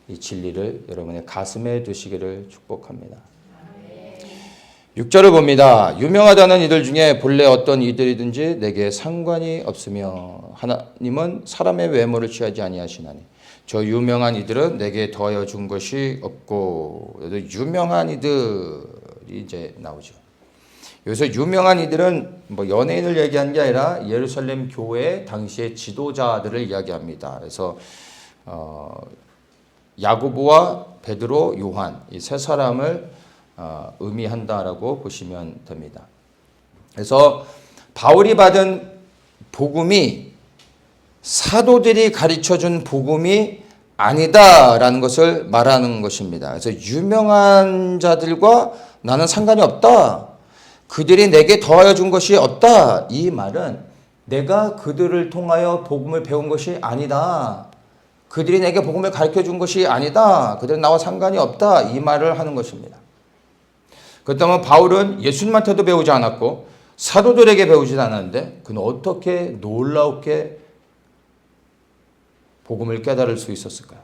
이 진리를 여러분의 가슴에 두시기를 축복합니다. 6절을 봅니다. 유명하다는 이들 중에 본래 어떤 이들이든지 내게 상관이 없으며 하나님은 사람의 외모를 취하지 아니하시나니 저 유명한 이들은 내게 더하여 준 것이 없고 유명한 이들이 이제 나오죠. 여기서 유명한 이들은 뭐 연예인을 얘기하는 게 아니라 예루살렘 교회 당시의 지도자들을 이야기합니다. 그래서 야고보와 베드로, 요한 이 세 사람을 의미한다라고 보시면 됩니다. 그래서 바울이 받은 복음이 사도들이 가르쳐준 복음이 아니다라는 것을 말하는 것입니다. 그래서 유명한 자들과 나는 상관이 없다. 그들이 내게 더하여 준 것이 없다. 이 말은 내가 그들을 통하여 복음을 배운 것이 아니다. 그들이 내게 복음을 가르쳐 준 것이 아니다. 그들은 나와 상관이 없다. 이 말을 하는 것입니다. 그렇다면 바울은 예수님한테도 배우지 않았고 사도들에게 배우지 않았는데 그는 어떻게 놀랍게 복음을 깨달을 수 있었을까요?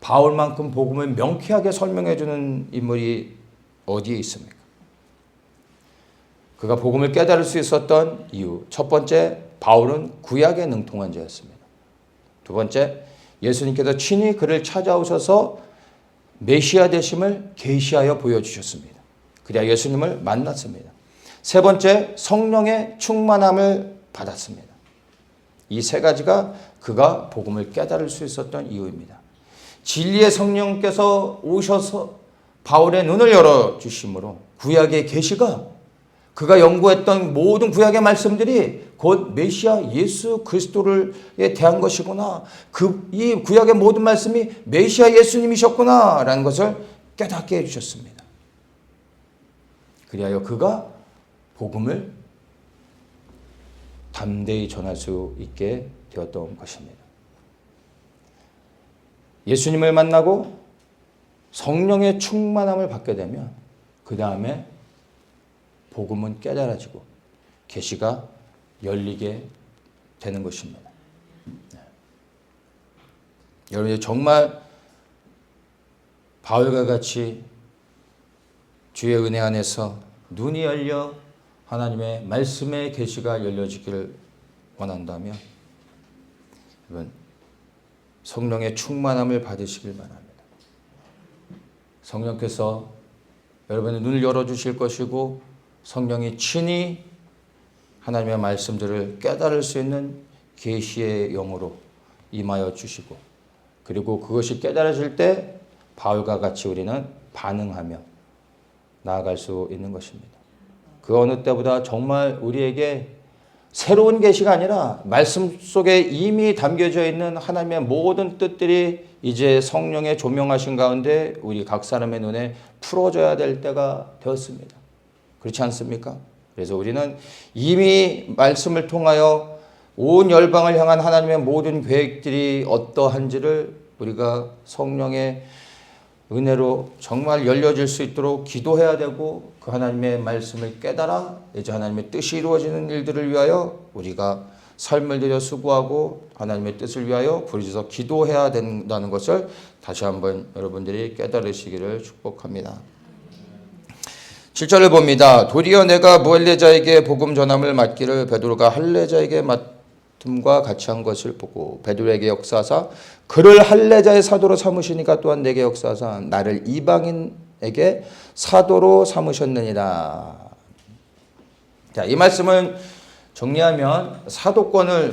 바울만큼 복음을 명쾌하게 설명해 주는 인물이 어디에 있습니까? 그가 복음을 깨달을 수 있었던 이유. 첫 번째, 바울은 구약에 능통한 자였습니다. 두 번째, 예수님께서 친히 그를 찾아오셔서 메시아 되심을 계시하여 보여주셨습니다. 그래야 예수님을 만났습니다. 세 번째, 성령의 충만함을 받았습니다. 이 세 가지가 그가 복음을 깨달을 수 있었던 이유입니다. 진리의 성령께서 오셔서 바울의 눈을 열어주심으로 구약의 계시가 그가 연구했던 모든 구약의 말씀들이 곧 메시아 예수 그리스도에 대한 것이구나. 이 구약의 모든 말씀이 메시아 예수님이셨구나 라는 것을 깨닫게 해주셨습니다. 그리하여 그가 복음을 담대히 전할 수 있게 되었던 것입니다. 예수님을 만나고 성령의 충만함을 받게 되면 그 다음에 복음은 깨달아지고 계시가 열리게 되는 것입니다. 여러분 정말 바울과 같이 주의 은혜 안에서 눈이 열려 하나님의 말씀의 계시가 열려지기를 원한다면 여러분 성령의 충만함을 받으시길 바랍니다. 성령께서 여러분의 눈을 열어주실 것이고 성령이 친히 하나님의 말씀들을 깨달을 수 있는 계시의 영으로 임하여 주시고 그리고 그것이 깨달아질 때 바울과 같이 우리는 반응하며 나아갈 수 있는 것입니다. 그 어느 때보다 정말 우리에게 새로운 계시가 아니라 말씀 속에 이미 담겨져 있는 하나님의 모든 뜻들이 이제 성령의 조명하신 가운데 우리 각 사람의 눈에 풀어져야 될 때가 되었습니다. 그렇지 않습니까? 그래서 우리는 이미 말씀을 통하여 온 열방을 향한 하나님의 모든 계획들이 어떠한지를 우리가 성령의 은혜로 정말 열려질 수 있도록 기도해야 되고 그 하나님의 말씀을 깨달아 이제 하나님의 뜻이 이루어지는 일들을 위하여 우리가 삶을 들여 수고하고 하나님의 뜻을 위하여 부르짖어 기도해야 된다는 것을 다시 한번 여러분들이 깨달으시기를 축복합니다. 7절을 봅니다. 도리어 내가 무할례자에게 복음 전함을 맡기를 베드로가 할례자에게 맡음과 같이 한 것을 보고 베드로에게 역사하사 그를 할례자의 사도로 삼으시니까 또한 내게 역사하사 나를 이방인에게 사도로 삼으셨느니라. 자, 이 말씀을 정리하면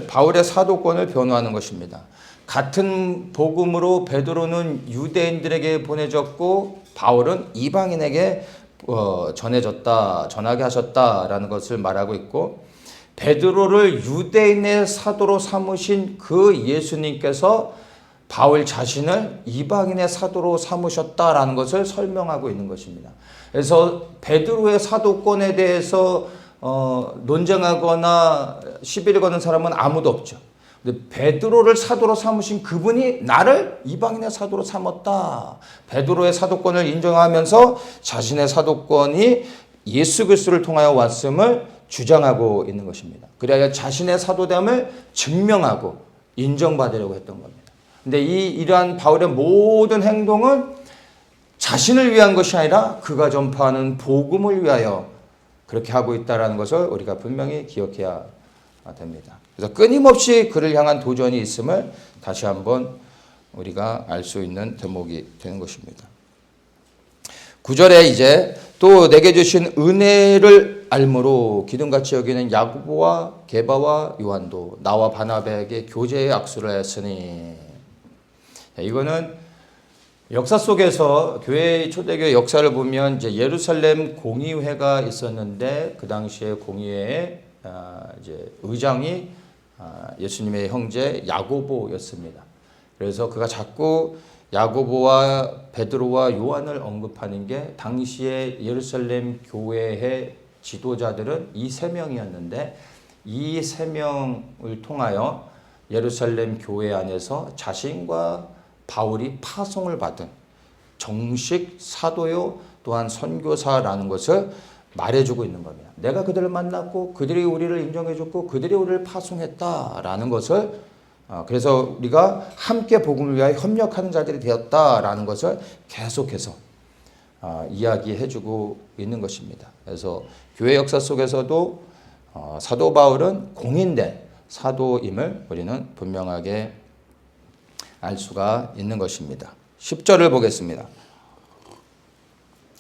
바울의 사도권을 변호하는 것입니다. 같은 복음으로 베드로는 유대인들에게 보내졌고 바울은 이방인에게 전하게 하셨다라는 것을 말하고 있고 베드로를 유대인의 사도로 삼으신 그 예수님께서 바울 자신을 이방인의 사도로 삼으셨다라는 것을 설명하고 있는 것입니다. 그래서 베드로의 사도권에 대해서 논쟁하거나 시비를 거는 사람은 아무도 없죠. 근데 베드로를 사도로 삼으신 그분이 나를 이방인의 사도로 삼았다. 베드로의 사도권을 인정하면서 자신의 사도권이 예수 그리스도를 통하여 왔음을 주장하고 있는 것입니다. 그래야 자신의 사도됨을 증명하고 인정받으려고 했던 겁니다. 근데 이러한 바울의 모든 행동은 자신을 위한 것이 아니라 그가 전파하는 복음을 위하여 그렇게 하고 있다는 것을 우리가 분명히 기억해야 됩니다. 그래서 끊임없이 그를 향한 도전이 있음을 다시 한번 우리가 알 수 있는 대목이 되는 것입니다. 9절에 이제 또 내게 주신 은혜를 알므로 기둥같이 여기는 야고보와 게바와 요한도 나와 바나바에게 교제의 악수를 했으니 이거는 역사 속에서 초대교회 역사를 보면 이제 예루살렘 공의회가 있었는데 그 당시에 공의회의 이제 의장이 예수님의 형제 야고보였습니다. 그래서 그가 자꾸 야고보와 베드로와 요한을 언급하는 게 당시에 예루살렘 교회의 지도자들은 이 세 명이었는데 이 세 명을 통하여 예루살렘 교회 안에서 자신과 바울이 파송을 받은 정식 사도요 또한 선교사라는 것을 말해주고 있는 겁니다. 내가 그들을 만났고 그들이 우리를 인정해줬고 그들이 우리를 파송했다라는 것을 그래서 우리가 함께 복음을 위하여 협력하는 자들이 되었다라는 것을 계속해서 이야기해주고 있는 것입니다. 그래서 교회 역사 속에서도 사도 바울은 공인된 사도임을 우리는 분명하게 알 수가 있는 것입니다. 10절을 보겠습니다.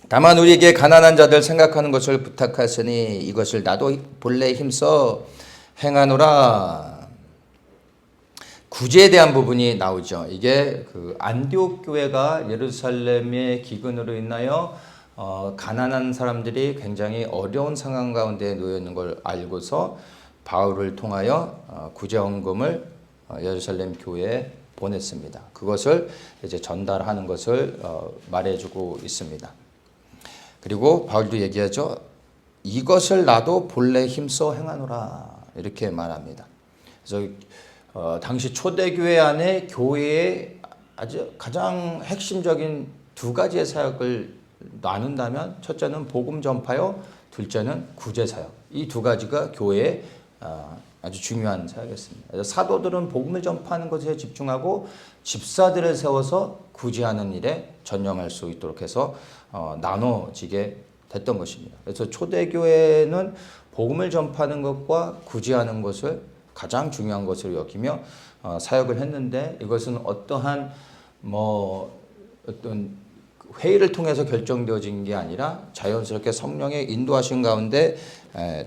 다만 우리에게 가난한 자들 생각하는 것을 부탁하시니 이것을 나도 본래 힘써 행하노라. 구제에 대한 부분이 나오죠. 이게 그 안디옥 교회가 예루살렘의 기근으로 인하여 가난한 사람들이 굉장히 어려운 상황 가운데 놓여 있는 걸 알고서 바울을 통하여 구제 헌금을 예루살렘 교회에 보냈습니다. 그것을 이제 전달하는 것을 말해주고 있습니다. 그리고 바울도 얘기하죠. 이것을 나도 본래 힘써 행하노라 이렇게 말합니다. 그래서 당시 초대교회 안에 교회의 아주 가장 핵심적인 두 가지의 사역을 나눈다면 첫째는 복음 전파요, 둘째는 구제 사역. 이 두 가지가 교회의 아주 중요한 사역이었습니다. 그래서 사도들은 복음을 전파하는 것에 집중하고 집사들을 세워서 구제하는 일에 전념할 수 있도록 해서 나눠지게 됐던 것입니다. 그래서 초대교회는 복음을 전파하는 것과 구제하는 것을 가장 중요한 것으로 여기며 사역을 했는데 이것은 어떠한 어떤 회의를 통해서 결정되어진 게 아니라 자연스럽게 성령의 인도하신 가운데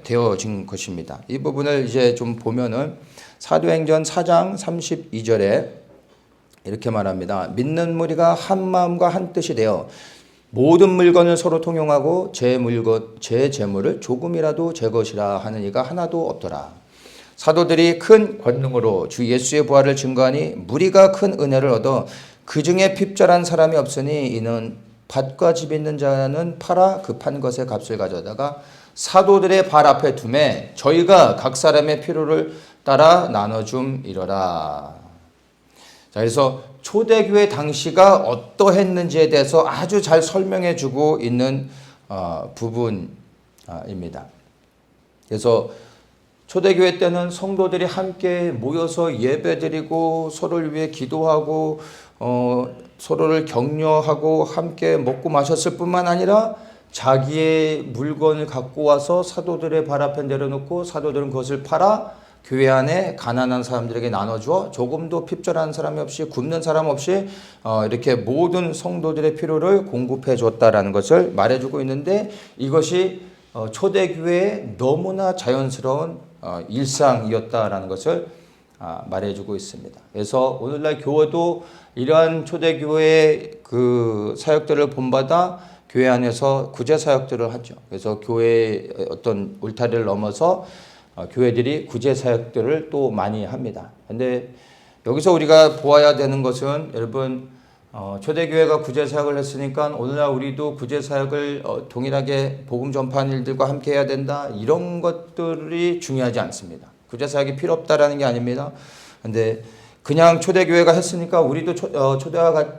되어진 것입니다. 이 부분을 이제 좀 보면은 사도행전 4장 32절에 이렇게 말합니다. 믿는 무리가 한 마음과 한 뜻이 되어 모든 물건을 서로 통용하고 제 재물을 조금이라도 제 것이라 하는 이가 하나도 없더라. 사도들이 큰 권능으로 주 예수의 부활을 증거하니 무리가 큰 은혜를 얻어 그 중에 핍절한 사람이 없으니 이는 밭과 집 있는 자는 팔아 급한 것의 값을 가져다가 사도들의 발 앞에 두매 저희가 각 사람의 필요를 따라 나눠줌이러라. 자, 그래서 초대교회 당시가 어떠했는지에 대해서 아주 잘 설명해 주고 있는 부분입니다. 그래서 초대교회 때는 성도들이 함께 모여서 예배드리고 서로를 위해 기도하고 서로를 격려하고 함께 먹고 마셨을 뿐만 아니라 자기의 물건을 갖고 와서 사도들의 발 앞에 내려놓고 사도들은 그것을 팔아 교회 안에 가난한 사람들에게 나눠주어 조금도 핍절한 사람이 없이 굶는 사람 없이 이렇게 모든 성도들의 필요를 공급해 줬다라는 것을 말해주고 있는데 이것이 초대교회의 너무나 자연스러운 일상이었다라는 것을 말해주고 있습니다. 그래서 오늘날 교회도 이러한 초대교회의 그 사역들을 본받아 교회 안에서 구제 사역들을 하죠. 그래서 교회의 어떤 울타리를 넘어서 교회들이 구제 사역들을 또 많이 합니다. 근데 여기서 우리가 보아야 되는 것은 여러분 초대교회가 구제 사역을 했으니까 오늘날 우리도 구제 사역을 동일하게 복음 전파하는 일들과 함께 해야 된다. 이런 것들이 중요하지 않습니다. 구제 사역이 필요 없다라는 게 아닙니다. 근데 그냥 초대교회가 했으니까 우리도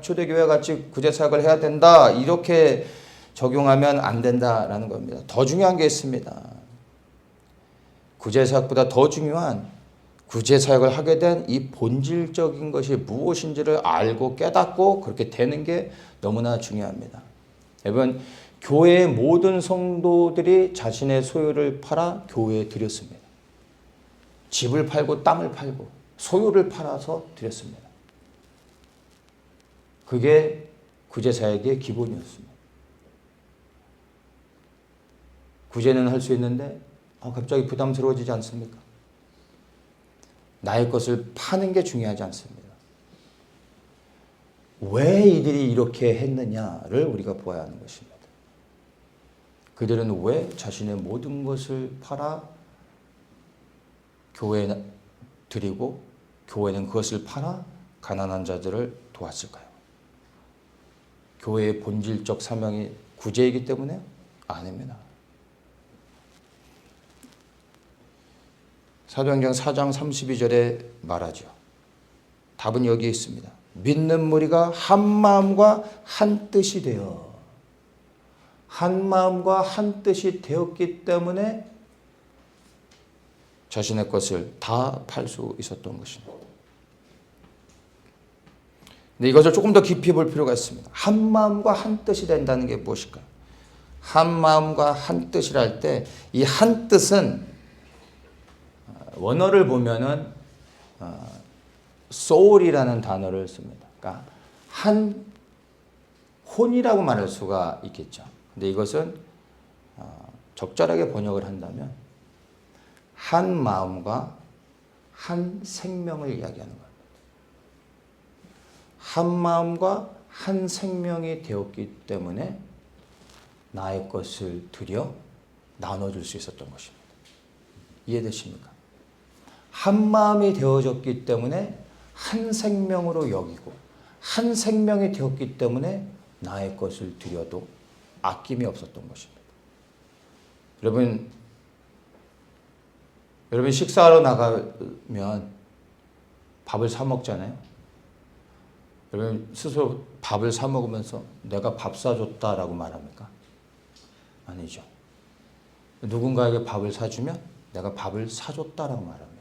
초대교회 같이 구제 사역을 해야 된다. 이렇게 적용하면 안 된다라는 겁니다. 더 중요한 게 있습니다. 구제사역보다 더 중요한 구제사역을 하게 된 이 본질적인 것이 무엇인지를 알고 깨닫고 그렇게 되는 게 너무나 중요합니다. 여러분, 교회의 모든 성도들이 자신의 소유를 팔아 교회에 드렸습니다. 집을 팔고 땅을 팔고 소유를 팔아서 드렸습니다. 그게 구제사역의 기본이었습니다. 구제는 할 수 있는데 갑자기 부담스러워지지 않습니까? 나의 것을 파는 게 중요하지 않습니다. 왜 이들이 이렇게 했느냐를 우리가 보아야 하는 것입니다. 그들은 왜 자신의 모든 것을 팔아 교회에 드리고 교회는 그것을 팔아 가난한 자들을 도왔을까요? 교회의 본질적 사명이 구제이기 때문에? 아닙니다. 사도행전 4장 32절에 말하죠. 답은 여기에 있습니다. 믿는 무리가 한 마음과 한 뜻이 되어 한 마음과 한 뜻이 되었기 때문에 자신의 것을 다 팔 수 있었던 것입니다. 근데 이것을 조금 더 깊이 볼 필요가 있습니다. 한 마음과 한 뜻이 된다는 게 무엇일까요? 한 마음과 한 뜻이라 할 때 이 한 뜻은 원어를 보면은 soul이라는 단어를 씁니다. 그러니까 한 혼이라고 말할 수가 있겠죠. 근데 이것은 적절하게 번역을 한다면 한 마음과 한 생명을 이야기하는 겁니다. 한 마음과 한 생명이 되었기 때문에 나의 것을 드려 나눠줄 수 있었던 것입니다. 이해되십니까? 한 마음이 되어졌기 때문에 한 생명으로 여기고 한 생명이 되었기 때문에 나의 것을 드려도 아낌이 없었던 것입니다. 여러분 식사하러 나가면 밥을 사 먹잖아요. 여러분 스스로 밥을 사 먹으면서 내가 밥 사줬다라고 말합니까? 아니죠. 누군가에게 밥을 사주면 내가 밥을 사줬다라고 말합니다.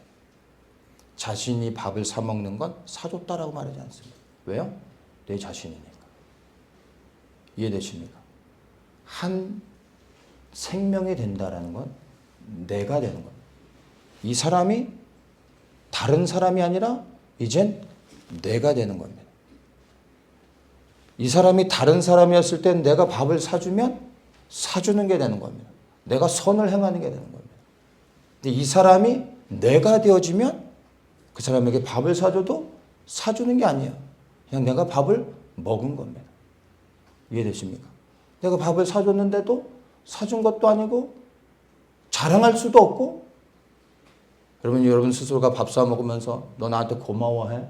자신이 밥을 사 먹는 건 사줬다라고 말하지 않습니다. 왜요? 내 자신이니까. 이해되십니까? 한 생명이 된다라는 건 내가 되는 겁니다. 이 사람이 다른 사람이 아니라 이젠 내가 되는 겁니다. 이 사람이 다른 사람이었을 땐 내가 밥을 사주면 사주는 게 되는 겁니다. 내가 선을 행하는 게 되는 겁니다. 근데 이 사람이 내가 되어지면 그 사람에게 밥을 사줘도 사주는 게 아니에요. 그냥 내가 밥을 먹은 겁니다. 이해되십니까? 내가 밥을 사줬는데도 사준 것도 아니고 자랑할 수도 없고, 여러분 스스로가 밥 사 먹으면서 너 나한테 고마워해?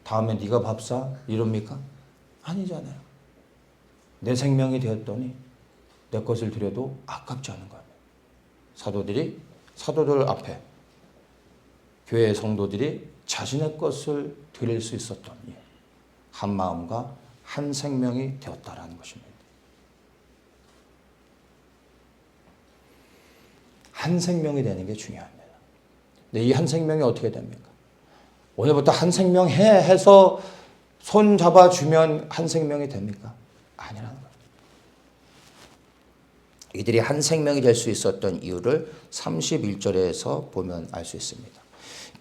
다음에 네가 밥 사? 이럽니까? 아니잖아요. 내 생명이 되었더니 내 것을 드려도 아깝지 않은 거예요. 사도들 앞에 교회의 성도들이 자신의 것을 드릴 수 있었던 한 마음과 한 생명이 되었다라는 것입니다. 한 생명이 되는 게 중요합니다. 근데 이 한 생명이 어떻게 됩니까? 오늘부터 한 생명 해서 손 잡아주면 한 생명이 됩니까? 아니라는 거예요. 이들이 한 생명이 될 수 있었던 이유를 31절에서 보면 알 수 있습니다.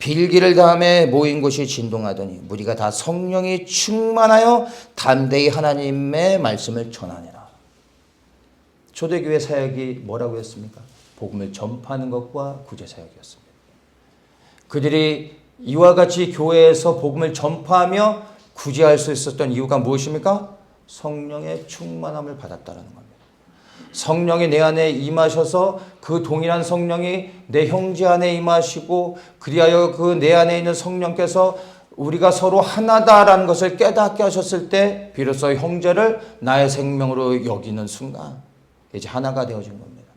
빌기를 다음에 모인 곳이 진동하더니 무리가 다 성령이 충만하여 담대히 하나님의 말씀을 전하니라. 초대교회 사역이 뭐라고 했습니까? 복음을 전파하는 것과 구제 사역이었습니다. 그들이 이와 같이 교회에서 복음을 전파하며 구제할 수 있었던 이유가 무엇입니까? 성령의 충만함을 받았다는 겁니다. 성령이 내 안에 임하셔서 그 동일한 성령이 내 형제 안에 임하시고, 그리하여 그 내 안에 있는 성령께서 우리가 서로 하나다라는 것을 깨닫게 하셨을 때 비로소 형제를 나의 생명으로 여기는 순간 이제 하나가 되어진 겁니다.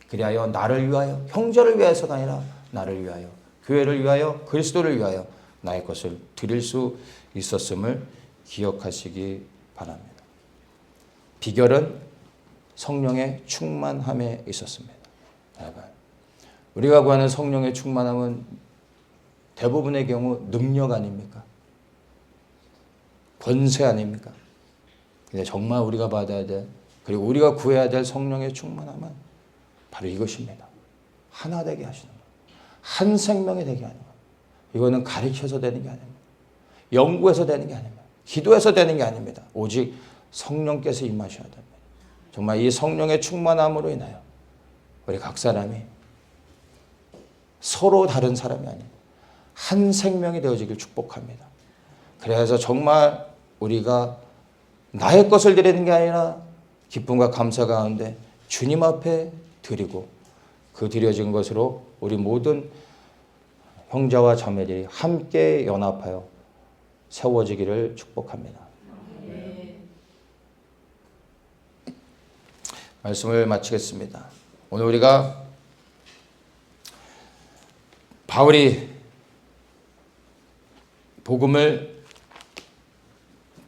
그리하여 나를 위하여, 형제를 위해서가 아니라 나를 위하여, 교회를 위하여, 그리스도를 위하여 나의 것을 드릴 수 있었음을 기억하시기 바랍니다. 비결은 성령의 충만함에 있었습니다. 여러분, 우리가 구하는 성령의 충만함은 대부분의 경우 능력 아닙니까? 권세 아닙니까? 근데 정말 우리가 받아야 될, 그리고 우리가 구해야 될 성령의 충만함은 바로 이것입니다. 하나 되게 하시는 것. 한 생명이 되게 하는 것. 이거는 가르쳐서 되는 게 아닙니다. 연구해서 되는 게 아닙니다. 기도해서 되는 게 아닙니다. 오직 성령께서 임하셔야 됩니다. 정말 이 성령의 충만함으로 인하여 우리 각 사람이 서로 다른 사람이 아닌 한 생명이 되어지길 축복합니다. 그래서 정말 우리가 나의 것을 드리는 게 아니라 기쁨과 감사 가운데 주님 앞에 드리고, 그 드려진 것으로 우리 모든 형제와 자매들이 함께 연합하여 세워지기를 축복합니다. 말씀을 마치겠습니다. 오늘 우리가 바울이 복음을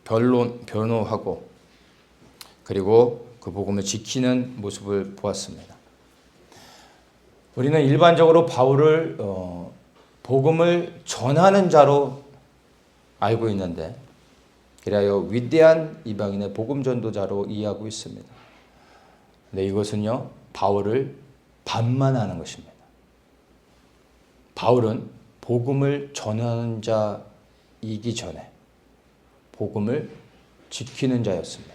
변호하고 그리고 그 복음을 지키는 모습을 보았습니다. 우리는 일반적으로 바울을 복음을 전하는 자로 알고 있는데, 그리하여 위대한 이방인의 복음 전도자로 이해하고 있습니다. 근데 이것은요, 바울을 반만하는 것입니다. 바울은 복음을 전하는 자이기 전에 복음을 지키는 자였습니다.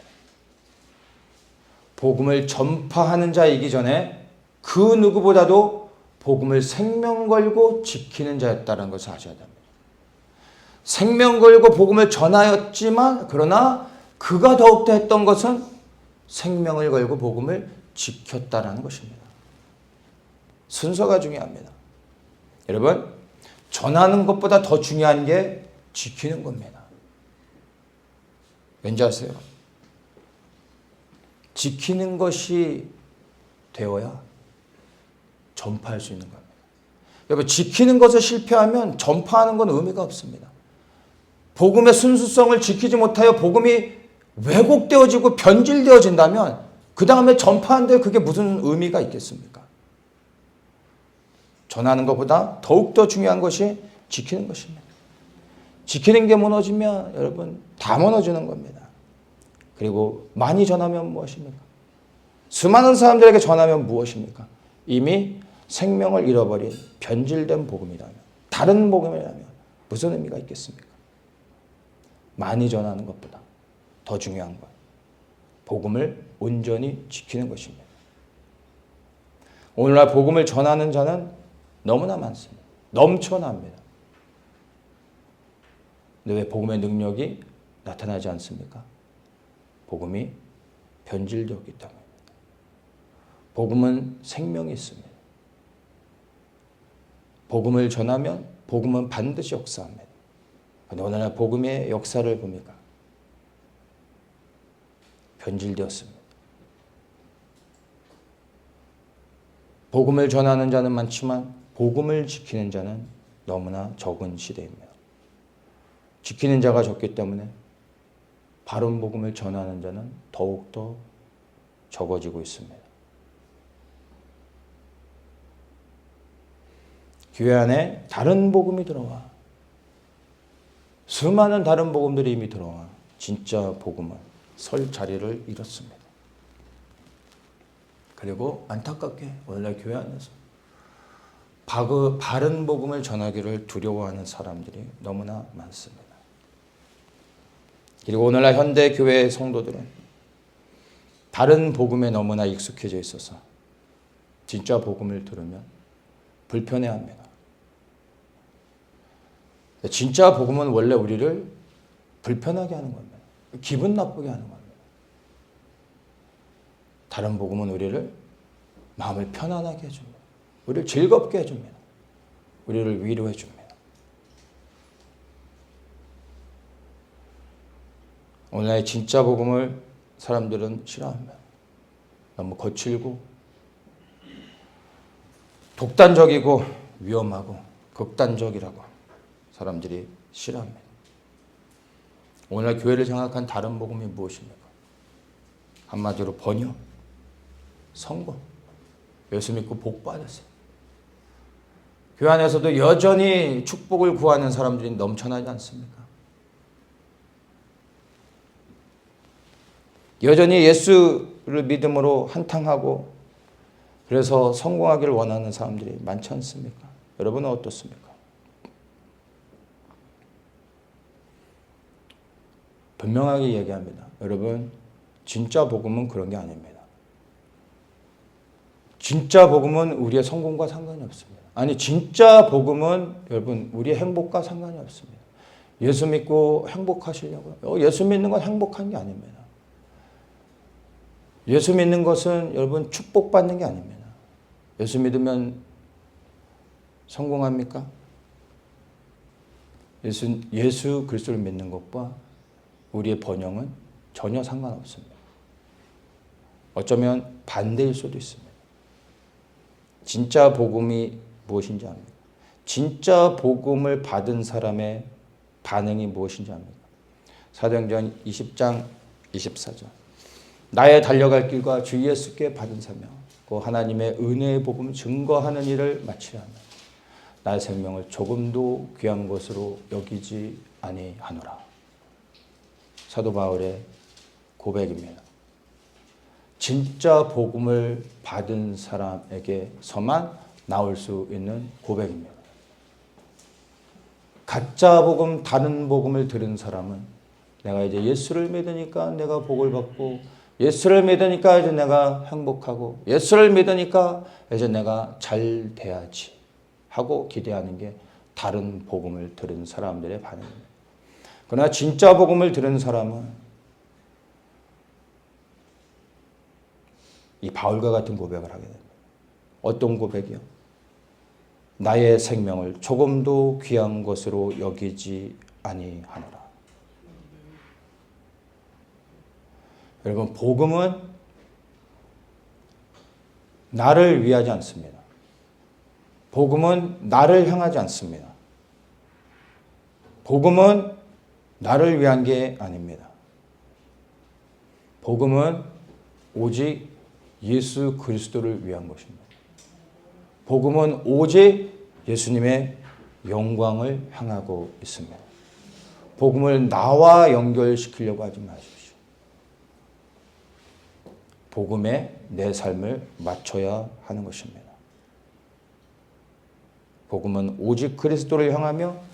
복음을 전파하는 자이기 전에 그 누구보다도 복음을 생명 걸고 지키는 자였다는 것을 아셔야 됩니다. 생명 걸고 복음을 전하였지만, 그러나 그가 더욱더 했던 것은 생명을 걸고 복음을 지켰다는 것입니다. 순서가 중요합니다. 여러분, 전하는 것보다 더 중요한 게 지키는 겁니다. 왠지 아세요? 지키는 것이 되어야 전파할 수 있는 겁니다. 여러분, 지키는 것을 실패하면 전파하는 건 의미가 없습니다. 복음의 순수성을 지키지 못하여 복음이 왜곡되어지고 변질되어진다면 그 다음에 전파하는데 그게 무슨 의미가 있겠습니까? 전하는 것보다 더욱더 중요한 것이 지키는 것입니다. 지키는 게 무너지면 여러분 다 무너지는 겁니다. 그리고 많이 전하면 무엇입니까? 수많은 사람들에게 전하면 무엇입니까? 이미 생명을 잃어버린 변질된 복음이라면, 다른 복음이라면 무슨 의미가 있겠습니까? 많이 전하는 것보다 더 중요한 것. 복음을 온전히 지키는 것입니다. 오늘날 복음을 전하는 자는 너무나 많습니다. 넘쳐납니다. 근데 왜 복음의 능력이 나타나지 않습니까? 복음이 변질되었기 때문입니다. 복음은 생명이 있습니다. 복음을 전하면 복음은 반드시 역사합니다. 그런데 오늘날 복음의 역사를 봅니까? 변질되었습니다. 복음을 전하는 자는 많지만 복음을 지키는 자는 너무나 적은 시대입니다. 지키는 자가 적기 때문에 바른 복음을 전하는 자는 더욱더 적어지고 있습니다. 교회 안에 다른 복음이 들어와 수많은 다른 복음들이 이미 들어와 진짜 복음은 설 자리를 잃었습니다. 그리고 안타깝게 오늘날 교회 안에서 바른 복음을 전하기를 두려워하는 사람들이 너무나 많습니다. 그리고 오늘날 현대 교회 성도들은 다른 복음에 너무나 익숙해져 있어서 진짜 복음을 들으면 불편해합니다. 진짜 복음은 원래 우리를 불편하게 하는 겁니다. 기분 나쁘게 하는 겁니다. 다른 복음은 우리를 마음을 편안하게 해줍니다. 우리를 즐겁게 해줍니다. 우리를 위로해 줍니다. 오늘날 진짜 복음을 사람들은 싫어합니다. 너무 거칠고 독단적이고 위험하고 극단적이라고 사람들이 싫어합니다. 오늘날 교회를 장악한 다른 복음이 무엇입니까? 한마디로 번역, 성공, 예수 믿고 복 받았어요. 교회 안에서도 여전히 축복을 구하는 사람들이 넘쳐나지 않습니까? 여전히 예수를 믿음으로 한탕하고 그래서 성공하기를 원하는 사람들이 많지 않습니까? 여러분은 어떻습니까? 분명하게 얘기합니다. 여러분, 진짜 복음은 그런 게 아닙니다. 진짜 복음은 우리의 성공과 상관이 없습니다. 아니, 진짜 복음은 여러분, 우리의 행복과 상관이 없습니다. 예수 믿고 행복하시려고요? 예수 믿는 건 행복한 게 아닙니다. 예수 믿는 것은 여러분 축복받는 게 아닙니다. 예수 믿으면 성공합니까? 예수 그리스도를 믿는 것과 우리의 번영은 전혀 상관없습니다. 어쩌면 반대일 수도 있습니다. 진짜 복음이 무엇인지 압니까? 진짜 복음을 받은 사람의 반응이 무엇인지 압니까? 사도행전 20장 24절. 나의 달려갈 길과 주 예수께 받은 사명, 그 하나님의 은혜의 복음을 증거하는 일을 마치려 하며 나의 생명을 조금도 귀한 것으로 여기지 아니하노라. 사도 바울의 고백입니다. 진짜 복음을 받은 사람에게서만 나올 수 있는 고백입니다. 가짜 복음, 다른 복음을 들은 사람은 내가 이제 예수를 믿으니까 내가 복을 받고 예수를 믿으니까 이제 내가 행복하고 예수를 믿으니까 이제 내가 잘 돼야지 하고 기대하는 게 다른 복음을 들은 사람들의 반응입니다. 그러나 진짜 복음을 들은 사람은 이 바울과 같은 고백을 하게 됩니다. 어떤 고백이요? 나의 생명을 조금도 귀한 것으로 여기지 아니하노라. 여러분, 복음은 나를 위하지 않습니다. 복음은 나를 향하지 않습니다. 복음은 나를 위한 게 아닙니다. 복음은 오직 예수 그리스도를 위한 것입니다. 복음은 오직 예수님의 영광을 향하고 있습니다. 복음을 나와 연결시키려고 하지 마십시오. 복음에 내 삶을 맞춰야 하는 것입니다. 복음은 오직 그리스도를 향하며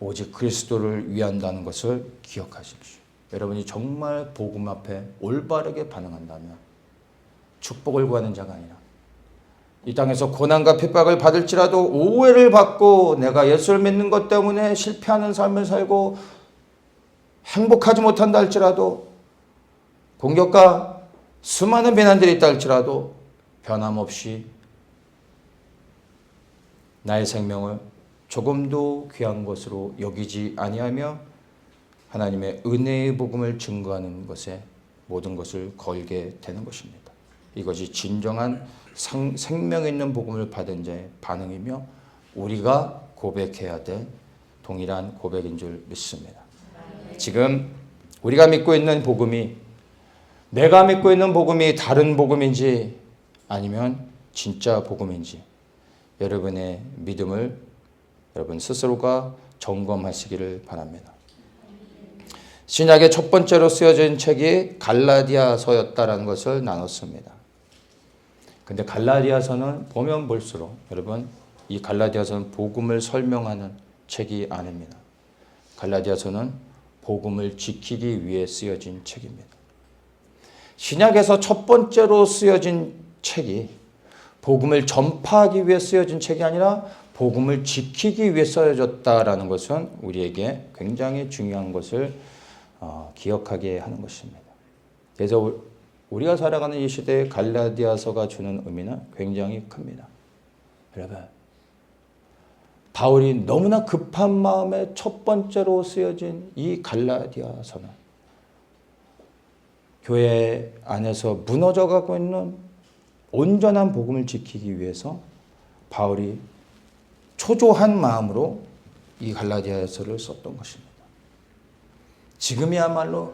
오직 그리스도를 위한다는 것을 기억하십시오. 여러분이 정말 복음 앞에 올바르게 반응한다면 축복을 구하는 자가 아니라 이 땅에서 고난과 핍박을 받을지라도 오해를 받고 내가 예수를 믿는 것 때문에 실패하는 삶을 살고 행복하지 못한다 할지라도 공격과 수많은 비난들이 있다 할지라도 변함없이 나의 생명을 조금도 귀한 것으로 여기지 아니하며 하나님의 은혜의 복음을 증거하는 것에 모든 것을 걸게 되는 것입니다. 이것이 진정한 생명 있는 복음을 받은 자의 반응이며 우리가 고백해야 될 동일한 고백인 줄 믿습니다. 지금 우리가 믿고 있는 복음이 내가 믿고 있는 복음이 다른 복음인지 아니면 진짜 복음인지 여러분의 믿음을 여러분 스스로가 점검하시기를 바랍니다. 신약의 첫 번째로 쓰여진 책이 갈라디아서였다라는 것을 나눴습니다. 근데 갈라디아서는 보면 볼수록 여러분 이 갈라디아서는 복음을 설명하는 책이 아닙니다. 갈라디아서는 복음을 지키기 위해 쓰여진 책입니다. 신약에서 첫 번째로 쓰여진 책이 복음을 전파하기 위해 쓰여진 책이 아니라 복음을 지키기 위해 쓰여졌다라는 것은 우리에게 굉장히 중요한 것을 기억하게 하는 것입니다. 그래서 우리가 살아가는 이 시대에 갈라디아서가 주는 의미는 굉장히 큽니다. 여러분, 바울이 너무나 급한 마음에 첫 번째로 쓰여진 이 갈라디아서는 교회 안에서 무너져가고 있는 온전한 복음을 지키기 위해서 바울이 초조한 마음으로 이 갈라디아서를 썼던 것입니다. 지금이야말로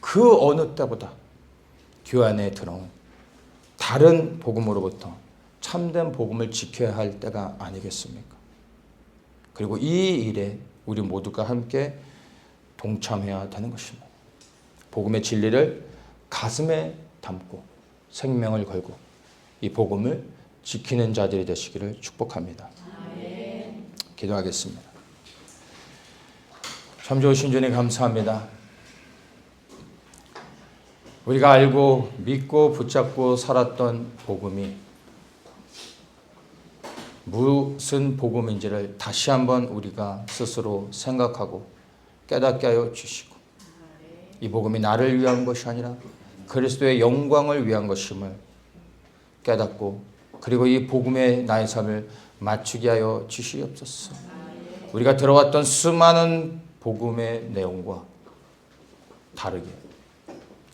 그 어느 때보다 교회 안에 들어온 다른 복음으로부터 참된 복음을 지켜야 할 때가 아니겠습니까? 그리고 이 일에 우리 모두가 함께 동참해야 되는 것입니다. 복음의 진리를 가슴에 담고 생명을 걸고 이 복음을 지키는 자들이 되시기를 축복합니다. 기도하겠습니다. 참 좋으신 주님 감사합니다. 우리가 알고 믿고 붙잡고 살았던 복음이 무슨 복음인지를 다시 한번 우리가 스스로 생각하고 깨닫게 하여 주시고 이 복음이 나를 위한 것이 아니라 그리스도의 영광을 위한 것임을 깨닫고 그리고 이 복음에 나의 삶을 맞추게 하여 주시옵소서. 우리가 들어왔던 수많은 복음의 내용과 다르게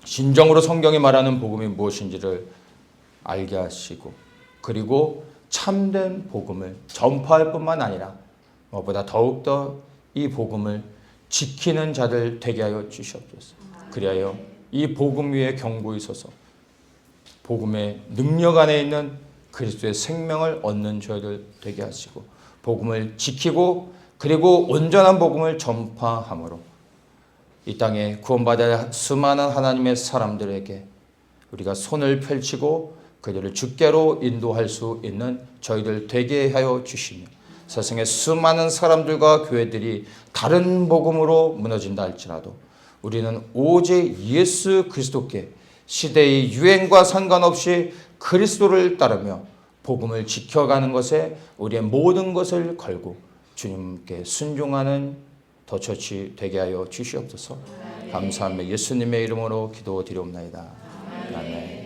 진정으로 성경이 말하는 복음이 무엇인지를 알게 하시고 그리고 참된 복음을 전파할 뿐만 아니라 무엇보다 더욱더 이 복음을 지키는 자들 되게 하여 주시옵소서. 그리하여 이 복음 위에 견고히 서서 복음의 능력 안에 있는 그리스도의 생명을 얻는 저희들 되게 하시고 복음을 지키고 그리고 온전한 복음을 전파함으로 이 땅에 구원받아야 할 수많은 하나님의 사람들에게 우리가 손을 펼치고 그들을 주께로 인도할 수 있는 저희들 되게 하여 주시며 세상의 수많은 사람들과 교회들이 다른 복음으로 무너진다 할지라도 우리는 오직 예수 그리스도께 시대의 유행과 상관없이 그리스도를 따르며 복음을 지켜가는 것에 우리의 모든 것을 걸고 주님께 순종하는 더처치 되게 하여 주시옵소서. 감사하며 예수님의 이름으로 기도드리옵나이다. 아멘.